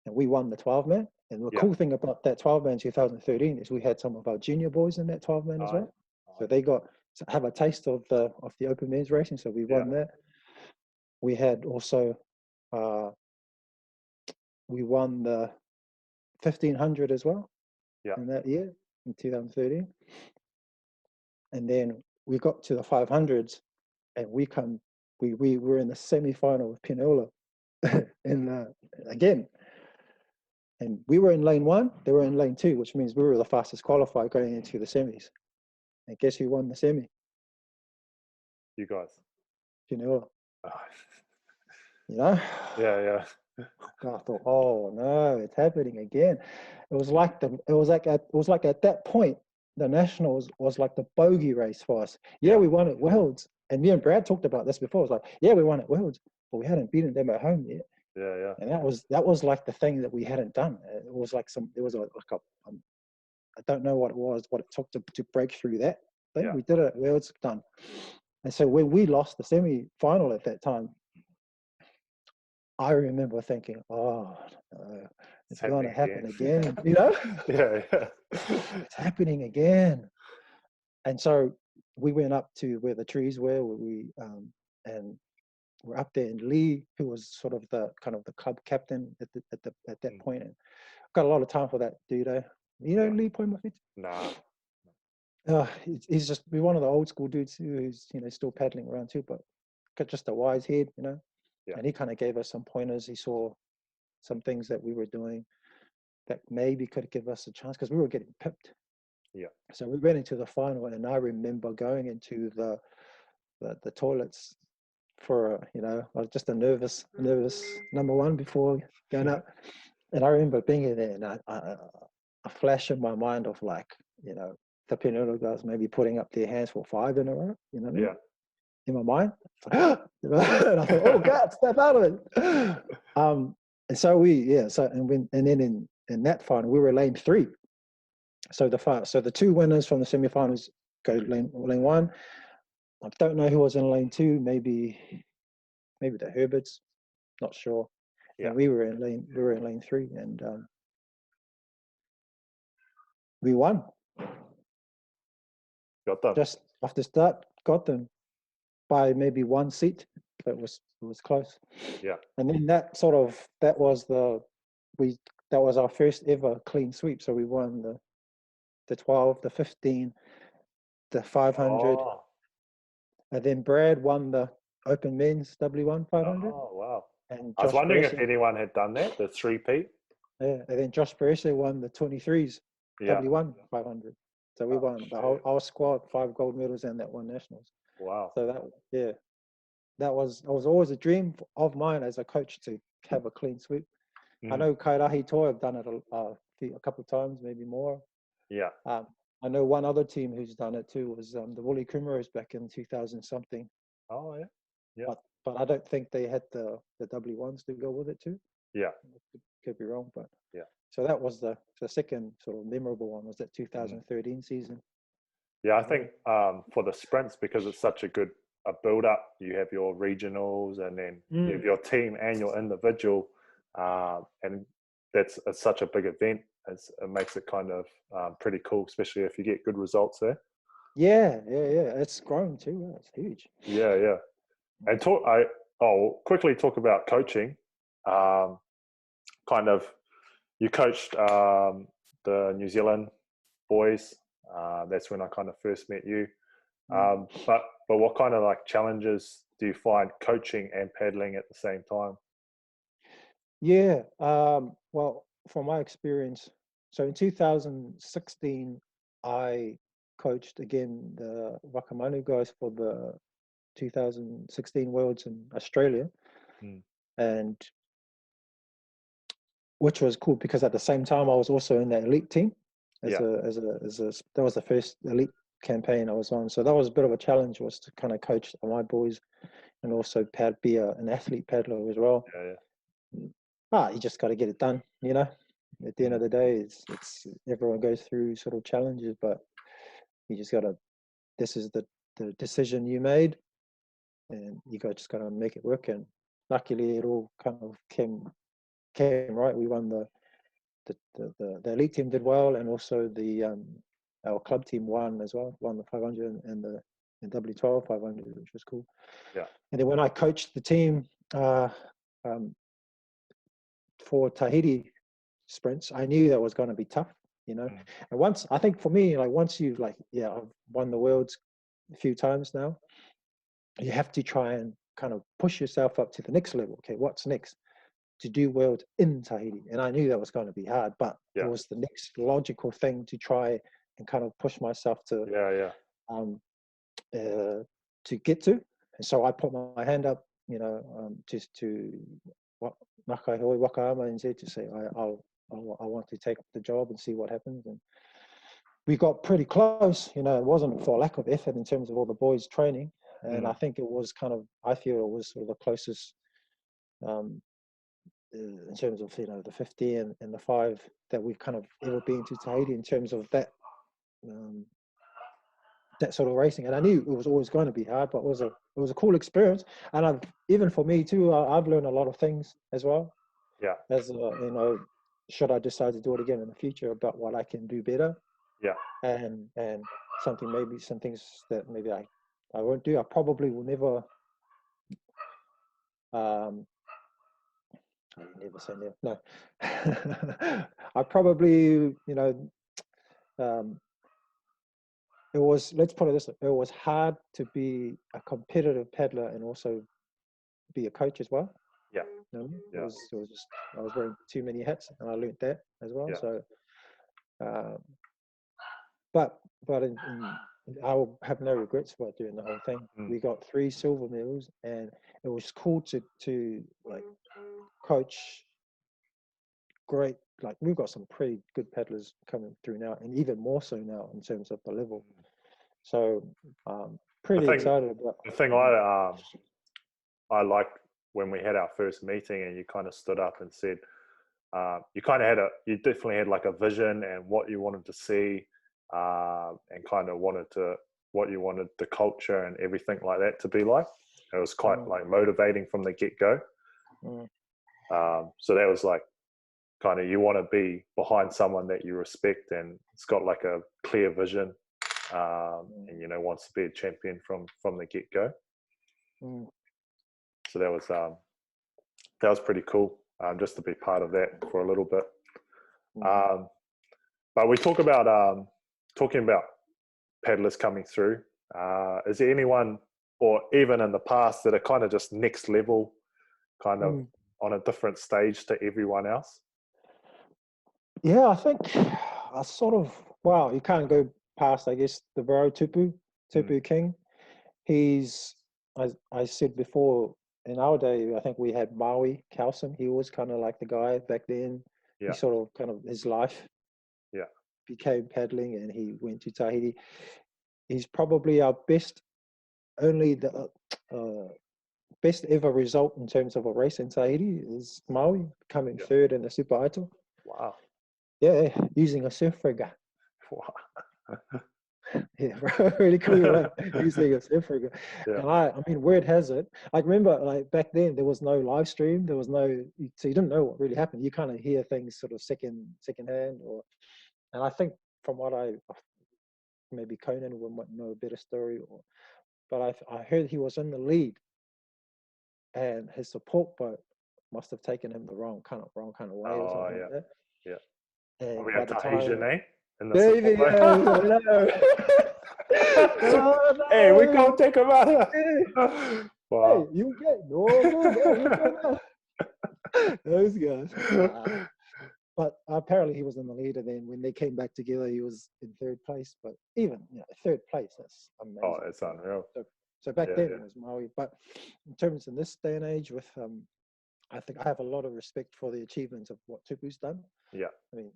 and we won the 12 man. And the Yeah. cool thing about that 12 man 2013 is we had some of our junior boys in that 12 man as well. So they got to have a taste of the open men's racing. So we Yeah. won that. We had also we won the 1500 as well Yeah. in that year in 2013. And then we got to the 500s, and we were in the semi-final with Pinola in again. And we were in lane one, they were in lane two, which means we were the fastest qualifier going into the semis. And guess who won the semi? You guys. Pinola. Oh. You know? Yeah. God, I thought, oh no, it's happening again. It was like at that point, the nationals was like the bogey race for us. Yeah, we won at Worlds, and me and Brad talked about this before. It was like, yeah, we won at Worlds, but we hadn't beaten them at home yet. Yeah. And that was like the thing that we hadn't done. It was like I don't know what it took to break through that thing. Yeah. We did it at Worlds, done. And so when we lost the semi-final at that time, I remember thinking, oh, it's going to happening happen again. again, you know? Yeah. It's happening again. And so we went up to where the trees were, and we're up there. And Lee, who was sort of the kind of the club captain at that point, and got a lot of time for that dude. You know Lee Poimafit? Nah. He's just one of the old school dudes who's still paddling around too, but got just a wise head, Yeah. And he kind of gave us some pointers. He saw some things that we were doing that maybe could give us a chance because we were getting pipped. Yeah. So we went into the final, and I remember going into the toilets for just a nervous number one before going up. And I remember being in there, and a flash in my mind of like, the Pinola guys maybe putting up their hands for 5 in a row, you know what I mean? Yeah. In my mind, it's like, and I thought, oh God, step out of it. And so and then in that final we were lane 3. So the 2 winners from the semi-finals go lane 1. I don't know who was in lane 2. Maybe the Herberts, not sure. Yeah. And we were in lane 3, and we won. Got them. Just off the start, got them by maybe 1 seat. But it was It was close. Yeah. And then that was our first ever clean sweep. So we won the 12, the 15, the 500, Oh, and then Brad won the Open Men's W1 500, oh, wow. and I was Josh wondering if Baresi, anyone had done that, the three-peat. yeah, and then Josh Baresi won the 23s Yeah. W1 500. So we Oh, won the shit. our squad 5 gold medals and that one nationals. Wow. So that was always a dream of mine as a coach to have a clean sweep. I Mm. know Kairahi Toi have done it a couple of times, maybe more. Yeah. Um, I know one other team who's done it too was the Woolly Crimeros back in 2000 something, Oh, yeah. Yeah. but I don't think they had the W1s to go with it too. Yeah. Could be wrong, but Yeah. so that was the second sort of memorable one was that Mm. 2013 season. Yeah, I think for the sprints, because it's such a good build up, you have your regionals and then you have your team and your individual, and it's such a big event. It makes it kind of pretty cool, especially if you get good results there. Yeah. It's grown too. Yeah, it's huge. Yeah, yeah. And I'll quickly talk about coaching. Kind of, you coached the New Zealand boys. That's when I kind of first met you. But what kind of like challenges do you find coaching and paddling at the same time? Yeah. Well, from my experience, so in 2016, I coached again the Wakamanu guys for the 2016 Worlds in Australia, Mm. and which was cool because at the same time I was also in that elite team Yeah. that was the first elite campaign I was on. So that was a bit of a challenge, was to kind of coach my boys and also be an athlete paddler as well. Yeah, You just got to get it done, you know. At the end of the day, it's everyone goes through sort of challenges, but you just got to. This is the decision you made, and just got to make it work. And luckily, it all kind of came right. We won the elite team did well, and also our club team won as well. Won the 500 and the W12 500, which was cool. yeah, And then when I coached the team for Tahiti sprints, I knew that was going to be tough, you know. mm. And once, I think for me, like once you've I've won the worlds a few times now, you have to try and kind of push yourself up to the next level. Okay, what's next? To do world in Tahiti. And I knew that was going to be hard, but it Yeah, was the next logical thing to try and kind of push myself to yeah. get to. And so I put my hand up, just to Malakai Hoi Wakaama and said to say, I want to take the job and see what happens. And we got pretty close. It wasn't for lack of effort in terms of all the boys training. And I think it was I feel it was sort of the closest in terms of the 50 and the 5 that we've kind of ever been to Tahiti in terms of that sort of racing. And I knew it was always going to be hard, but it was a cool experience. And even for me too, I've learned a lot of things as well. Yeah, As should I decide to do it again in the future, about what I can do better. yeah. And some things that maybe I won't do. I probably will never. I never say never. No, I probably it was, let's put it this way, it was hard to be a competitive paddler and also be a coach as well. Yeah, It was just, I was wearing too many hats, and I learned that as well. yeah. So, but I will have no regrets about doing the whole thing. Mm. We got 3 silver medals, and it was cool to like coach great. Like, we've got some pretty good paddlers coming through now, and even more so now in terms of the level. So, The pretty thing, excited about. the thing I liked when we had our first meeting, and you kind of stood up and said, you definitely had like a vision and what you wanted to see, and kind of what you wanted the culture and everything like that to be like. It was quite like motivating from the get go. So that was like, kind of, you want to be behind someone that you respect and it's got like a clear vision, and wants to be a champion from the get go. So that was pretty cool, just to be part of that for a little bit. But we talking about paddlers coming through. Is there anyone, or even in the past, that are kind of just next level, kind of on a different stage to everyone else? Yeah, I think I sort of, wow, you can't go past, I guess, the bro Tupu King. He's, as I said before, in our day, I think we had Maui Carlson. He was kind of like the guy back then. Yeah. He sort of kind of his life Yeah. became paddling, and he went to Tahiti. He's probably our best, only the best ever result in terms of a race in Tahiti is Maui coming third in the Super Aito. Wow. Yeah, using a surf rigger. Wow. Yeah, really cool, right? Using a surf rigger. Yeah. And I mean, word has it, I remember like back then there was no live stream, there was no, so you didn't know what really happened. You kind of hear things sort of second hand, and I think from what maybe Conan would know a better story, but I heard he was in the lead, and his support boat must have taken him the wrong kind of way or something like that. Yeah. And We by had the Tahitian, time, in the baby, support I boat. know. Oh, no. Hey, we can't take him out. Hey, Wow. you get no, you go. Those guys. But apparently he was in the lead, and then when they came back together, he was in third place. But even third place, that's amazing. Oh, it's unreal. So back then it was Maui. But in terms in this day and age, with I think I have a lot of respect for the achievements of what Tupu's done. Yeah. I mean,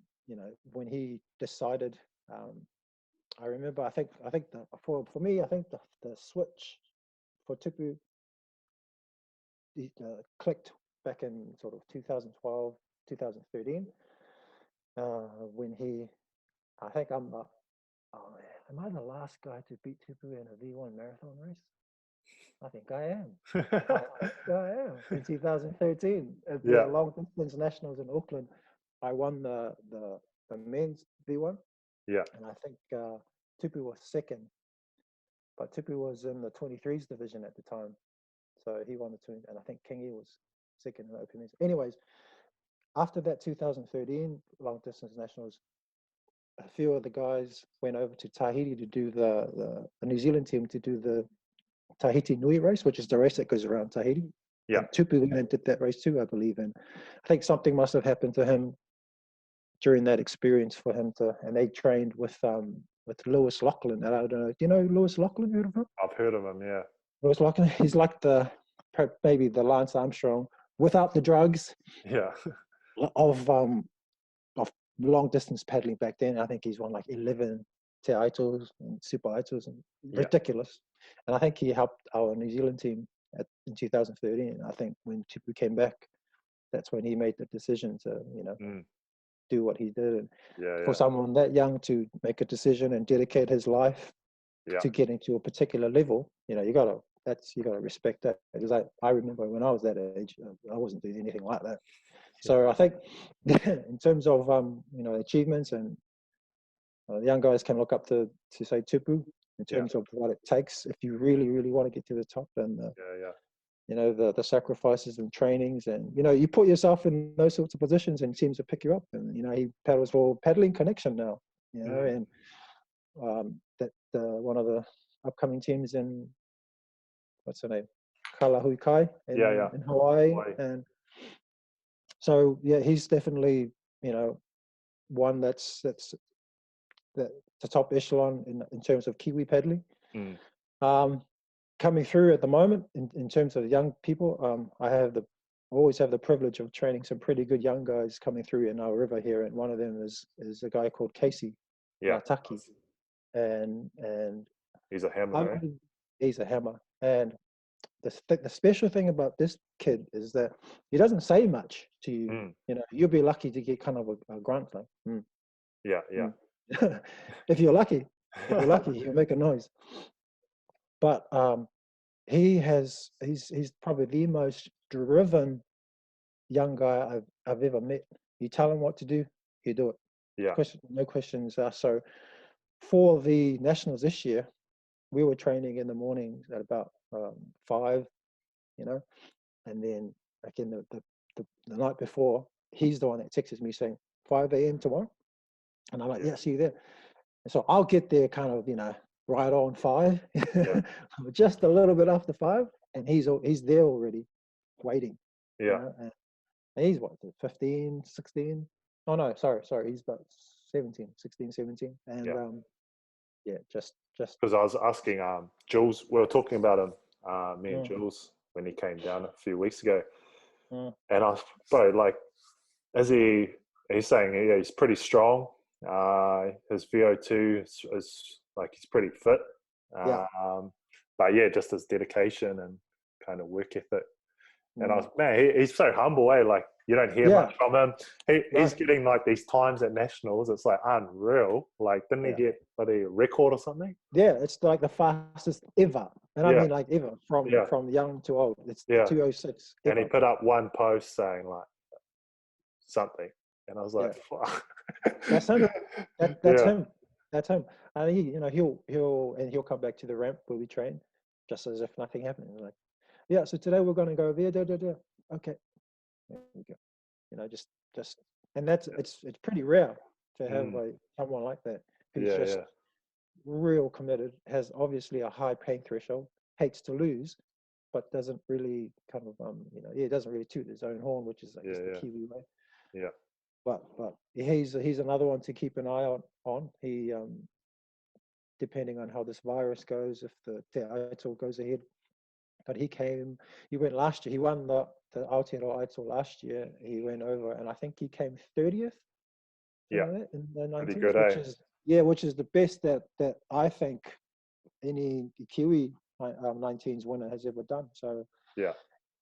when he decided, I remember. I think for me, I think the switch for Tupu clicked back in sort of 2012, 2013, when I think am I the last guy to beat Tupu in a V1 marathon race? I think I am. In 2013 at the long distance nationals in Auckland. I won the men's V1. Yeah. And I think Tupu was second, but Tupu was in the 23s division at the time. So he won the 20, and I think Kingi was second in the open. Anyways, after that 2013 long distance nationals, a few of the guys went over to Tahiti to do the New Zealand team to do the Tahiti Nui race, which is the race that goes around Tahiti. Yeah. And Tupu went and did that race too, I believe. And I think something must have happened to him during that experience for him and they trained with Lewis Lachlan. And I don't know, do you know Lewis Lachlan? Heard of him? I've heard of him, yeah. Lewis Lachlan, he's like maybe the Lance Armstrong without the drugs. Yeah. Of long distance paddling back then. I think he's won like 11 Te Aitos and Super Aitos, and ridiculous. And I think he helped our New Zealand team in 2013. I think when Tupu came back, that's when he made the decision to, do what he did. And for someone that young to make a decision and dedicate his life to getting to a particular level, you gotta respect that. Because I remember when I was that age, I wasn't doing anything like that. So I think in terms of achievements, and the young guys can look up to say Tupu in terms of what it takes if you really, really want to get to the top, and the sacrifices and trainings, and you put yourself in those sorts of positions and teams will pick you up. And he paddles for Paddling Connection now, and that one of the upcoming teams in what's her name, Kalahuikai in Hawaii. And so he's definitely one that's the top echelon in terms of Kiwi paddling. Coming through at the moment in terms of young people, I always have the privilege of training some pretty good young guys coming through in our river here, and one of them is a guy called Casey Taki, and he's a hammer. He's a hammer, and the special thing about this kid is that he doesn't say much to you. You'll be lucky to get kind of a grunt like, if you're lucky, he'll make a noise. But he's probably the most driven young guy I've ever met. You tell him what to do, you do it. No questions asked. So for the nationals this year, we were training in the mornings at about 5, And then again, the night before, he's the one that texts me saying 5 a.m. tomorrow. And I'm like, yeah, see you there. And so I'll get there kind of, right on 5, Yeah. just a little bit after 5. And he's there already waiting. Yeah. And he's what, 15, 16? Oh, no, sorry. He's about 17, 16, 17. And just because I was asking Jules, we were talking about him, me and Mm. Jules, when he came down a few weeks ago, Mm. and I was, bro, like, he's saying, yeah, he's pretty strong. His VO2 is like, he's pretty fit. Yeah. But yeah, just his dedication and kind of work ethic. And I was, Mm. man, he's so humble, eh? Like, you don't hear Yeah. much from him. He's Right. getting like these times at nationals. It's like unreal. Like, didn't he Yeah. get a record or something? Yeah, it's like the fastest ever. And I Yeah. mean like ever, Yeah. from young to old. It's Yeah. 206 And he ever. put up one post saying like something, and I was like, Yeah. fuck. That's him. That's Yeah. him. That's him. And he'll come back to the ramp where we train, just as if nothing happened. And like, yeah, so today we're gonna go there, okay. There we go. Just and that's it's pretty rare to have Mm. like someone like that who's Yeah. just Yeah. real committed, has obviously a high pain threshold, hates to lose, but doesn't really kind of doesn't really toot his own horn, which is I guess the Yeah. Kiwi way. Yeah. But he's another one to keep an eye on. He depending on how this virus goes, if the Te Aito goes ahead. But he went last year. He won the Aotearoa Aito last year. He went over, and I think he came 30th Yeah. in the Pretty 19s, good, which eh? is the best that I think any Kiwi 19s winner has ever done. So Yeah.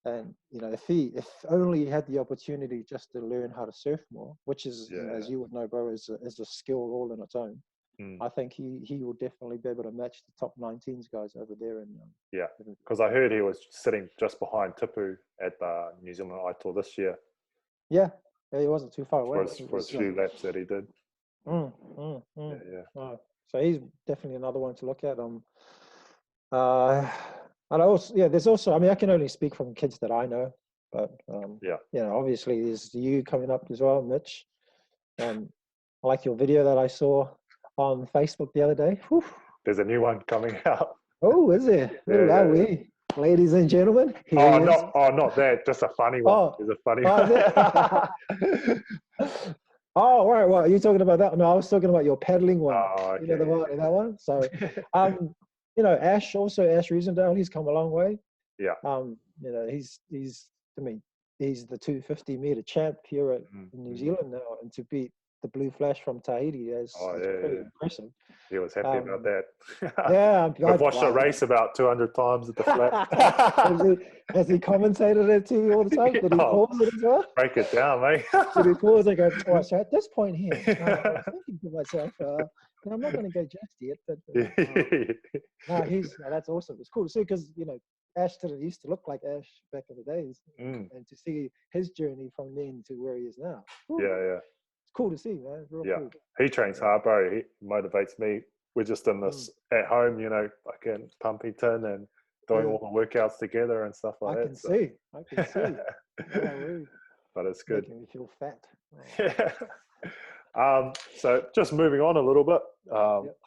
and if only he had the opportunity just to learn how to surf more, which is Yeah. as you would know, bro, is a skill all in its own. Mm. I think he will definitely be able to match the top 19s guys over there. And Yeah. Because I heard he was sitting just behind Tipu at the New Zealand Aito this year yeah, he wasn't too far away. for his few laps that he did. Yeah. Yeah. Oh, so he's definitely another one to look at. And there's also, I mean, I can only speak from kids that I know, but obviously there's you coming up as well, Mitch. I like your video that I saw on Facebook the other day. Whew. There's a new one coming out. Oh, is there? Yeah. Ladies and gentlemen, here he is. Not that. Just a funny one. Oh, There's a funny one. Oh, right. Well, are you talking about that? No, I was talking about your paddling one. Oh, okay. That one. So, Ash Riesendale, he's come a long way. Yeah. He's I mean, he's the 250 meter champ here in New Zealand now, and to beat the Blue Flash from Tahiti is pretty impressive. He was happy about that. Yeah, I've watched the race about 200 times at the flat. Has he commentated it to you all the time? Did he pause it as well? Break it down, mate. Did he pause and go, oh, so at this point here, I was thinking to myself, I'm not going to go just yet. But that's awesome. It's cool to see because, Ash used to look like Ash back in the days. And to see his journey from then to where he is now. Yeah. It's cool to see, man. It's real cool. He trains hard, bro. He motivates me. We're just in this at home, fucking pumping tin and doing all the workouts together and stuff like that. I can see. Oh, but it's good. Making me feel fat. So just moving on a little bit,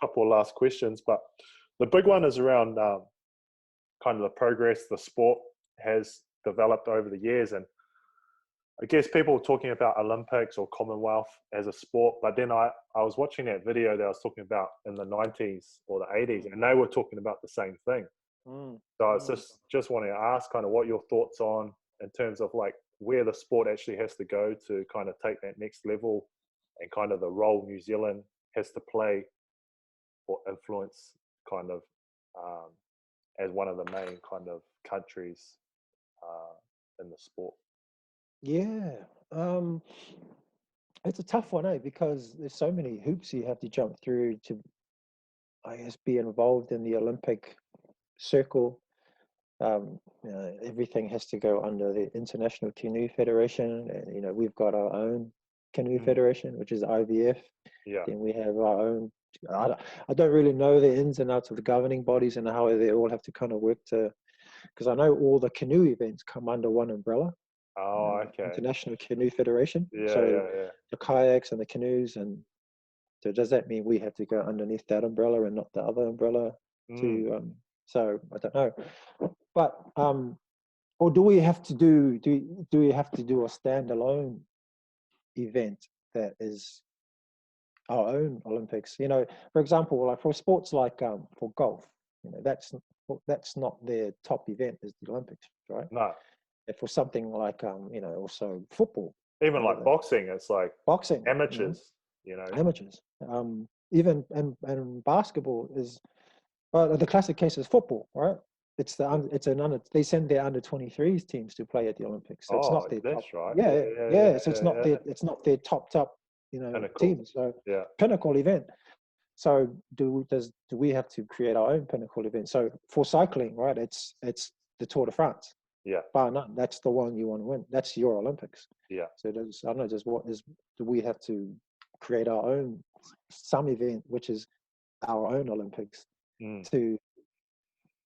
couple of last questions, but the big one is around kind of the progress the sport has developed over the years. And I guess people were talking about Olympics or Commonwealth as a sport, but then I was watching that video that I was talking about in the 90s or the 80s, and they were talking about the same thing. So I was just wanting to ask kind of what your thoughts on in terms of like where the sport actually has to go to kind of take that next level, and kind of the role New Zealand has to play or influence kind of as one of the main kind of countries in the sport. Yeah. It's a tough one, because there's so many hoops you have to jump through to, I guess, be involved in the Olympic circle. Everything has to go under the International Canoe Federation, and we've got our own canoe federation, which is IVF. Yeah. Then we have our own. I don't really know the ins and outs of the governing bodies and how they all have to kind of work because I know all the canoe events come under one umbrella, Oh, okay. International Canoe Federation. Yeah, So yeah, yeah. the kayaks and the canoes, and so does that mean we have to go underneath that umbrella and not the other umbrella Mm. to? So I don't know, but or do we have to do we have to do a standalone event that is our own Olympics? You know, for example, like for sports like for golf, you know, that's not their top event is the Olympics, right? No, And for something like you know, also football, you even know, like the boxing, it's like boxing, you know, amateurs, you know. amateurs, even and basketball is, but the classic case is football, right? It's an under they send their under 23s teams to play at the Olympics, so it's Oh, not their top. that's right. Yeah, Yeah, yeah, yeah, yeah. So yeah, yeah. it's not their top you know Pinnacle. team. So Yeah, pinnacle event. So do we have to create our own pinnacle event? So for cycling, right? It's the Tour de France, yeah, bar none. That's the one you want to win. That's your Olympics. yeah. So I don't know. Do we have to create our own some event which is our own Olympics Mm. to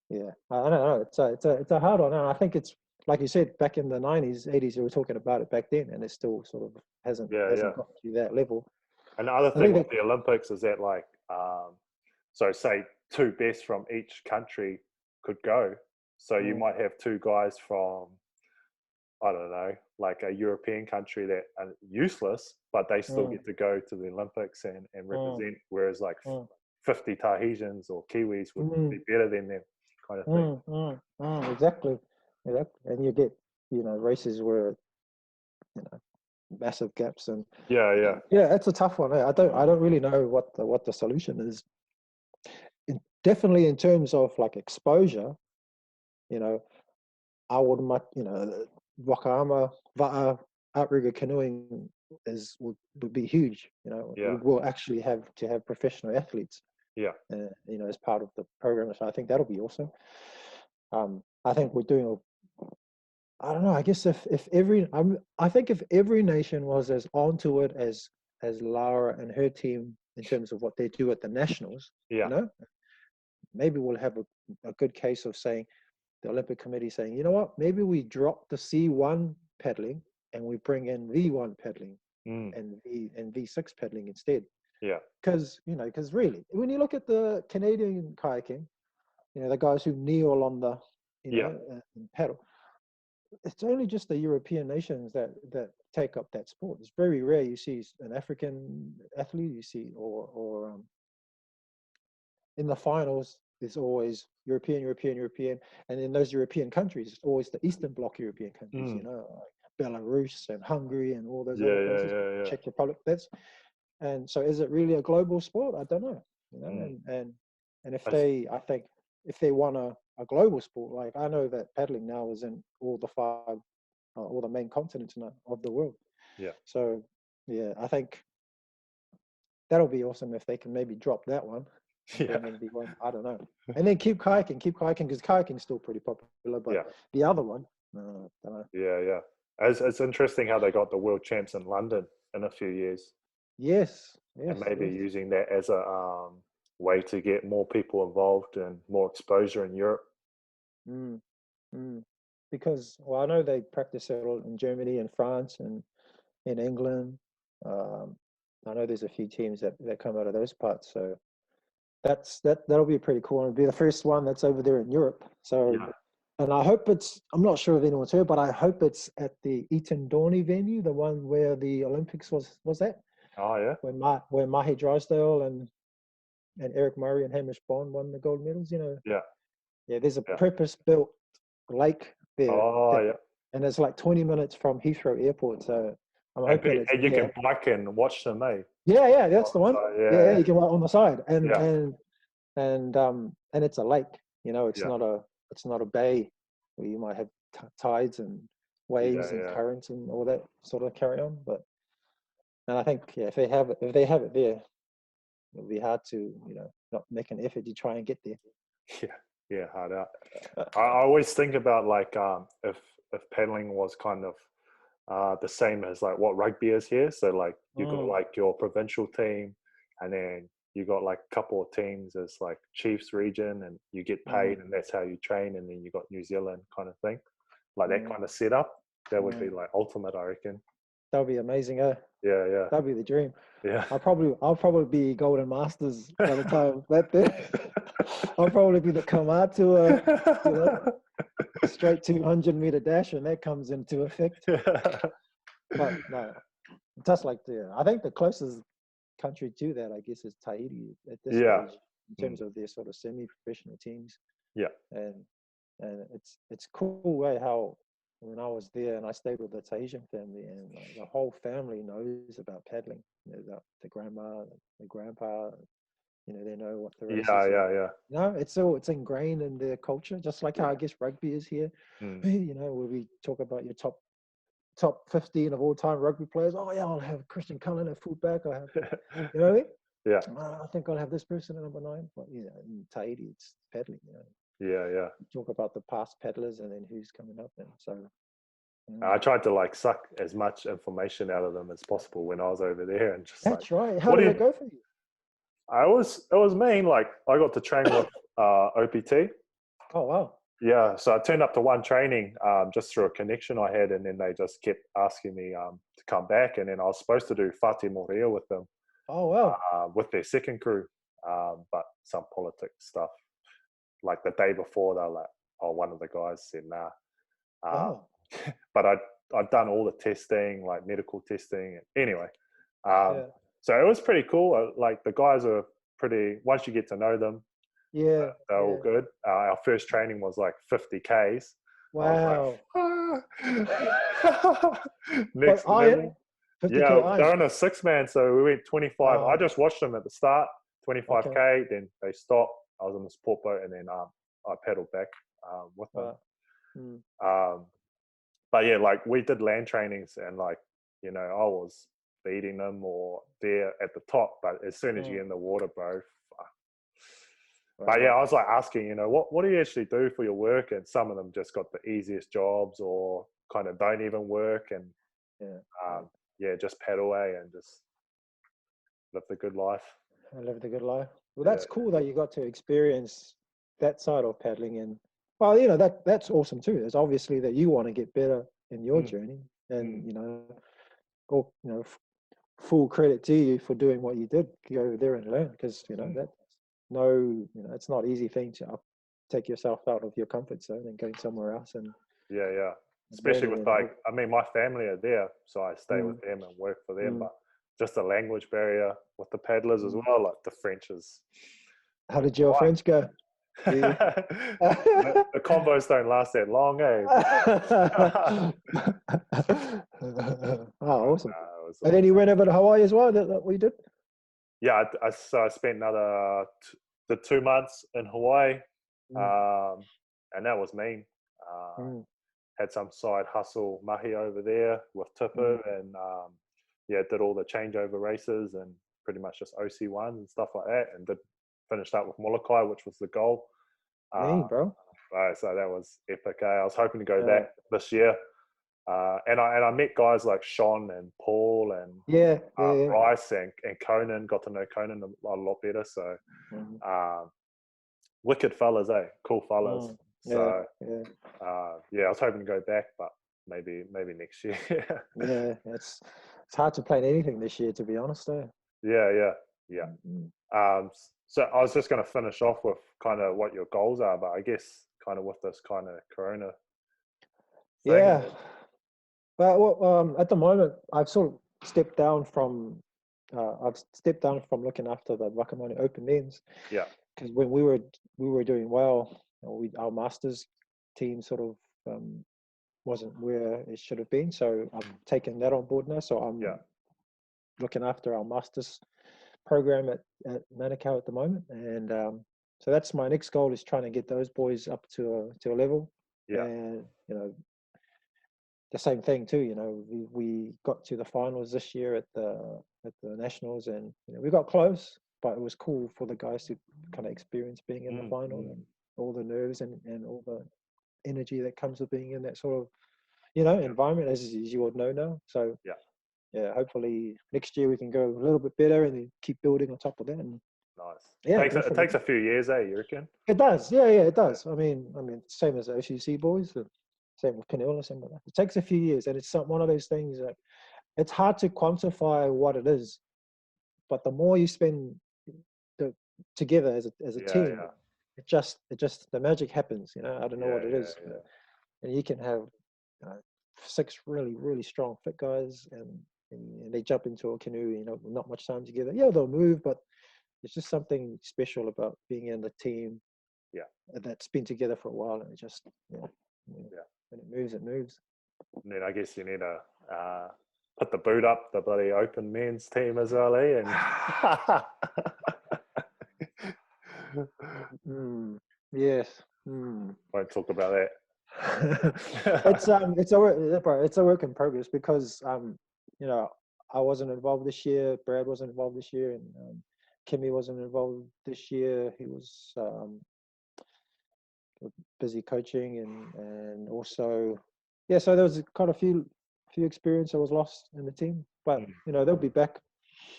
yeah, I don't know. It's a hard one. And I think it's like you said back in the 90s, 80s. You were talking about it back then, and it still sort of Yeah, yeah. hasn't got to that level. And the other I thing think with that the Olympics is that like, so say two best from each country could go. So you mm, might have two guys from, I don't know, like a European country that are useless, but they still mm, get to go to the Olympics and mm, represent. Whereas like mm, 50 Tahitians or Kiwis would be mm, better than them, kind of thing. exactly, exactly. And you get races where you know massive gaps and Yeah, yeah, yeah, it's a tough one. I don't really know what the solution is. Definitely in terms of like exposure, you know, I would much, Wakayama, Va'a, outrigger canoeing would be huge. You know, yeah, we will actually have to have professional athletes, yeah, as part of the program. So I think that'll be awesome. I think we're doing. I don't know. I guess if every, I think if every nation was as onto it as Lara and her team in terms of what they do at the nationals, yeah. maybe we'll have a good case of saying the Olympic Committee saying, you know what, maybe we drop the C1 pedaling and we bring in V1 pedaling Mm, and V6 pedaling instead. yeah, Because really, when you look at the Canadian kayaking, the guys who kneel on the, yeah, and paddle, it's only just the European nations that take up that sport. It's very rare you see an African athlete, you see, or in the finals, there's always European, and in those European countries, it's always the Eastern Bloc European countries, mm, like Belarus and Hungary and all those yeah, other yeah, places, yeah, yeah. Czech Republic. And so is it really a global sport? I don't know, Mm. and if As, I think if they want a global sport, like I know that paddling now is in all the main continents now of the world. yeah, So yeah, I think that'll be awesome if they can maybe drop that one and yeah, bring in V1. I don't know. And then keep kayaking because kayaking is still pretty popular. But yeah, the other one, don't know. yeah, yeah. As it's interesting how they got the world champs in London in a few years, Yes, and yes, maybe yes. using that as a way to get more people involved and more exposure in Europe. Mm, mm. Because, well, I know they practice it all in Germany and France and in England. Um, I know there's a few teams that come out of those parts. So that'll be pretty cool. It'll be the first one that's over there in Europe. So Yeah. and I hope I'm not sure if anyone's heard, but I hope it's at the Eton Dorney venue, the one where the Olympics was at, Oh yeah. where Mahi Drysdale and Eric Murray and Hamish Bond won the gold medals. Yeah. Yeah, there's a Yeah. purpose-built lake there, Oh yeah. and it's like 20 minutes from Heathrow Airport. So I'm And, hoping it's and you can there. bike and watch them, eh? Yeah, that's the one. So, Yeah, yeah, you can walk on the side, and yeah, and and it's a lake. It's yeah, not a bay where you might have tides and yeah, waves and yeah, currents and all that sort of carry on. And I think if they have it there, it'll be hard to not make an effort to try and get there. yeah, yeah. Hard out. I always think about like if paddling was kind of the same as like what rugby is here. So like you got Mm, like your provincial team, and then you got like a couple of teams as like Chiefs region, and you get paid, and that's how you train, and then you got New Zealand kind of thing, like that kind of setup. That would be like ultimate, I reckon. That would be amazing, eh? Yeah, yeah, That'd be the dream. yeah. I'll probably be Golden Masters by the time that there. I'll probably be the Kamatu, you know, straight 200-meter dash, and that comes into effect. But no, just like I think the closest country to that, I guess, is Tahiti at this Yeah. stage in terms of their sort of semi-professional teams. Yeah. And it's cool way how when I was there and I stayed with the Tahitian family, and like, the whole family knows about paddling. You know, the grandma, the grandpa, you know, they know what the races Yeah, are. yeah, yeah. No, it's ingrained in their culture, just like how I guess rugby is here. You know, where we talk about your top 15 of all time rugby players. Oh yeah, I'll have Christian Cullen at fullback. I have, you know what I mean? Yeah. I think I'll have this person at number 9. But you know, in Tahiti, it's paddling. You know, Yeah, yeah. talk about the past paddlers and then who's coming up, and so. I tried to like suck as much information out of them as possible when I was over there, and just That's like, right. How did it go for you? it was mean. Like I got to train with OPT. Oh wow. Yeah, so I turned up to one training just through a connection I had, and then they just kept asking me to come back, and then I was supposed to do Fate Moria with them. Oh wow. With their second crew, but some politics stuff. Like the day before, they're like, "Oh, one of the guys said nah." But I'd done all the testing, like medical testing. Anyway, so it was pretty cool. Like the guys are pretty. Once you get to know them, they're all good. Our first training was like 50 Ks. Wow. Next level. 50K they're on a 6-man, so we went 25. I just watched them at the start, 25K. Then they stopped. I was on the support boat, and then I paddled back with them. But yeah, like we did land trainings, and like, you know, I was beating them or there at the top, but as soon as you get in the water, bro. But yeah, I was like asking, you know, what do you actually do for your work? And some of them just got the easiest jobs, or kind of don't even work, and just paddle away and just live the good life. I live the good life. Well, that's cool that you got to experience that side of paddling, and well, you know, that's awesome too. It's obviously that you want to get better in your journey, and you know, full credit to you for doing what you did. Go over there and learn, because you know it's not an easy thing to take yourself out of your comfort zone and going somewhere else. And especially with like, I mean, my family are there, so I stay with them and work for them, but just the language barrier with the paddlers as well, like the French is. How did your French go? The combos don't last that long, eh? Awesome. And then you went over to Hawaii as well. That what you did? Yeah, so I spent another the 2 months in Hawaii, and that was mean. Had some side hustle mahi over there with Tipu, and did all the changeover races and pretty much just OC1s and stuff like that, and finished up with Malakai, which was the goal. Bro. So that was epic. I was hoping to go back this year, and I met guys like Sean and Paul and Bryce and Conan. Got to know Conan a lot better. So wicked fellas, cool fellas. I was hoping to go back, but maybe next year. It's hard to plan anything this year, to be honest. Yeah. So I was just going to finish off with kind of what your goals are, but I guess kind of with this kind of Corona thing. Yeah. Well, at the moment, I've sort of stepped down from looking after the Wakamani Open Men's. Yeah. Because when we were doing well, our Masters team sort of wasn't where it should have been. So I've taken that on board now. So I'm looking after our Masters program at Malakai at the moment, and so that's my next goal, is trying to get those boys up to a level. And you know, the same thing too. You know, we got to the finals this year at the nationals, and you know, we got close, but it was cool for the guys to kind of experience being in the final, and all the nerves and all the energy that comes with being in that sort of, you know, environment, as you would know now. So hopefully next year we can go a little bit better and then keep building on top of that, and Nice. Yeah, It takes definitely. a few years, eh? You reckon? It does. Yeah, it does. Same as the OCC boys, and same with Canela, same with that. It takes a few years, and it's one of those things that it's hard to quantify what it is. But the more you spend the, together as a Yeah, team, yeah, it just the magic happens. I don't know yeah, what it yeah, is, yeah. and you can have uh, six really really strong fit guys, and they jump into a canoe. Not much time together. Yeah, they'll move, but it's just something special about being in the team Yeah, that's been together for a while, and it just yeah. yeah. When it moves, it moves. And then I guess you need to put the boot up the bloody open men's team as well, eh? And Mm, yes. Mm. won't talk about that. It's a work in progress because you know I wasn't involved this year. Brad wasn't involved this year, and Kimmy wasn't involved this year. He was busy coaching, and also so there was quite a few experience that was lost in the team, but Mm, they'll be back.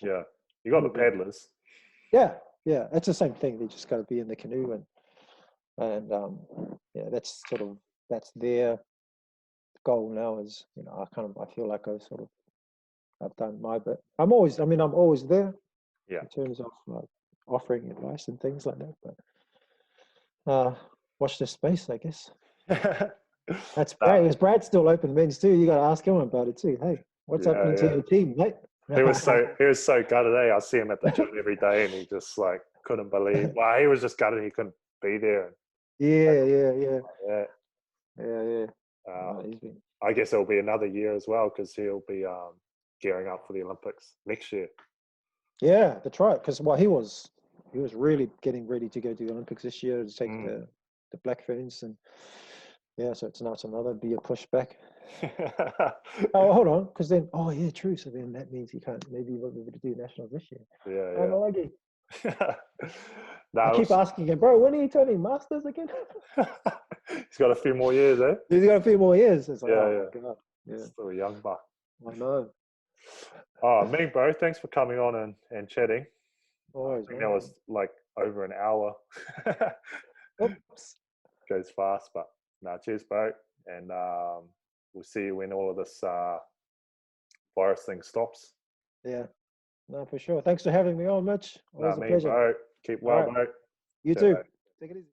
yeah, you got the They'll be paddlers. Yeah, yeah, it's the same thing. They just got to be in the canoe, and that's their goal now. Is I feel like I've done my bit. I'm always there Yeah. in terms of offering advice and things like that. But watch this space, I guess. That's Nah, Brad. Is Brad still open men's too? You got to ask him about it too. Hey, what's yeah, happening to yeah. your team, mate? He was so gutted. Eh? I see him at the gym every day, and he just like couldn't believe. Well, he was just gutted he couldn't be there. Yeah, yeah, yeah, Yeah. yeah, yeah. Um, He's been. I guess it'll be another year as well because he'll be gearing up for the Olympics next year. Yeah, that's right. Because he was really getting ready to go to the Olympics this year to take Mm. the black ferns, and so it's another be a pushback. Oh, hold on, because then yeah, true. So then that means he can't. Maybe he won't be able to do nationals this year. Oh, Yeah, Malakai. yeah. I No, keep asking him, bro, when are you turning masters again? he's got a few more years, eh? He's got a few more years. It's like, Yeah, oh yeah. my god, yeah, Still a young buck. I know. Oh, me, bro. Thanks for coming on and chatting. I Always, think that man. was like over an hour. Oops. Goes fast, but no, cheers, bro. And we'll see you when all of this virus thing stops. Yeah, no, for sure. Thanks for having me on, Mitch. Nah, Always a me, pleasure. bro. Keep All well, right, bro. you See you too. later. Take it easy.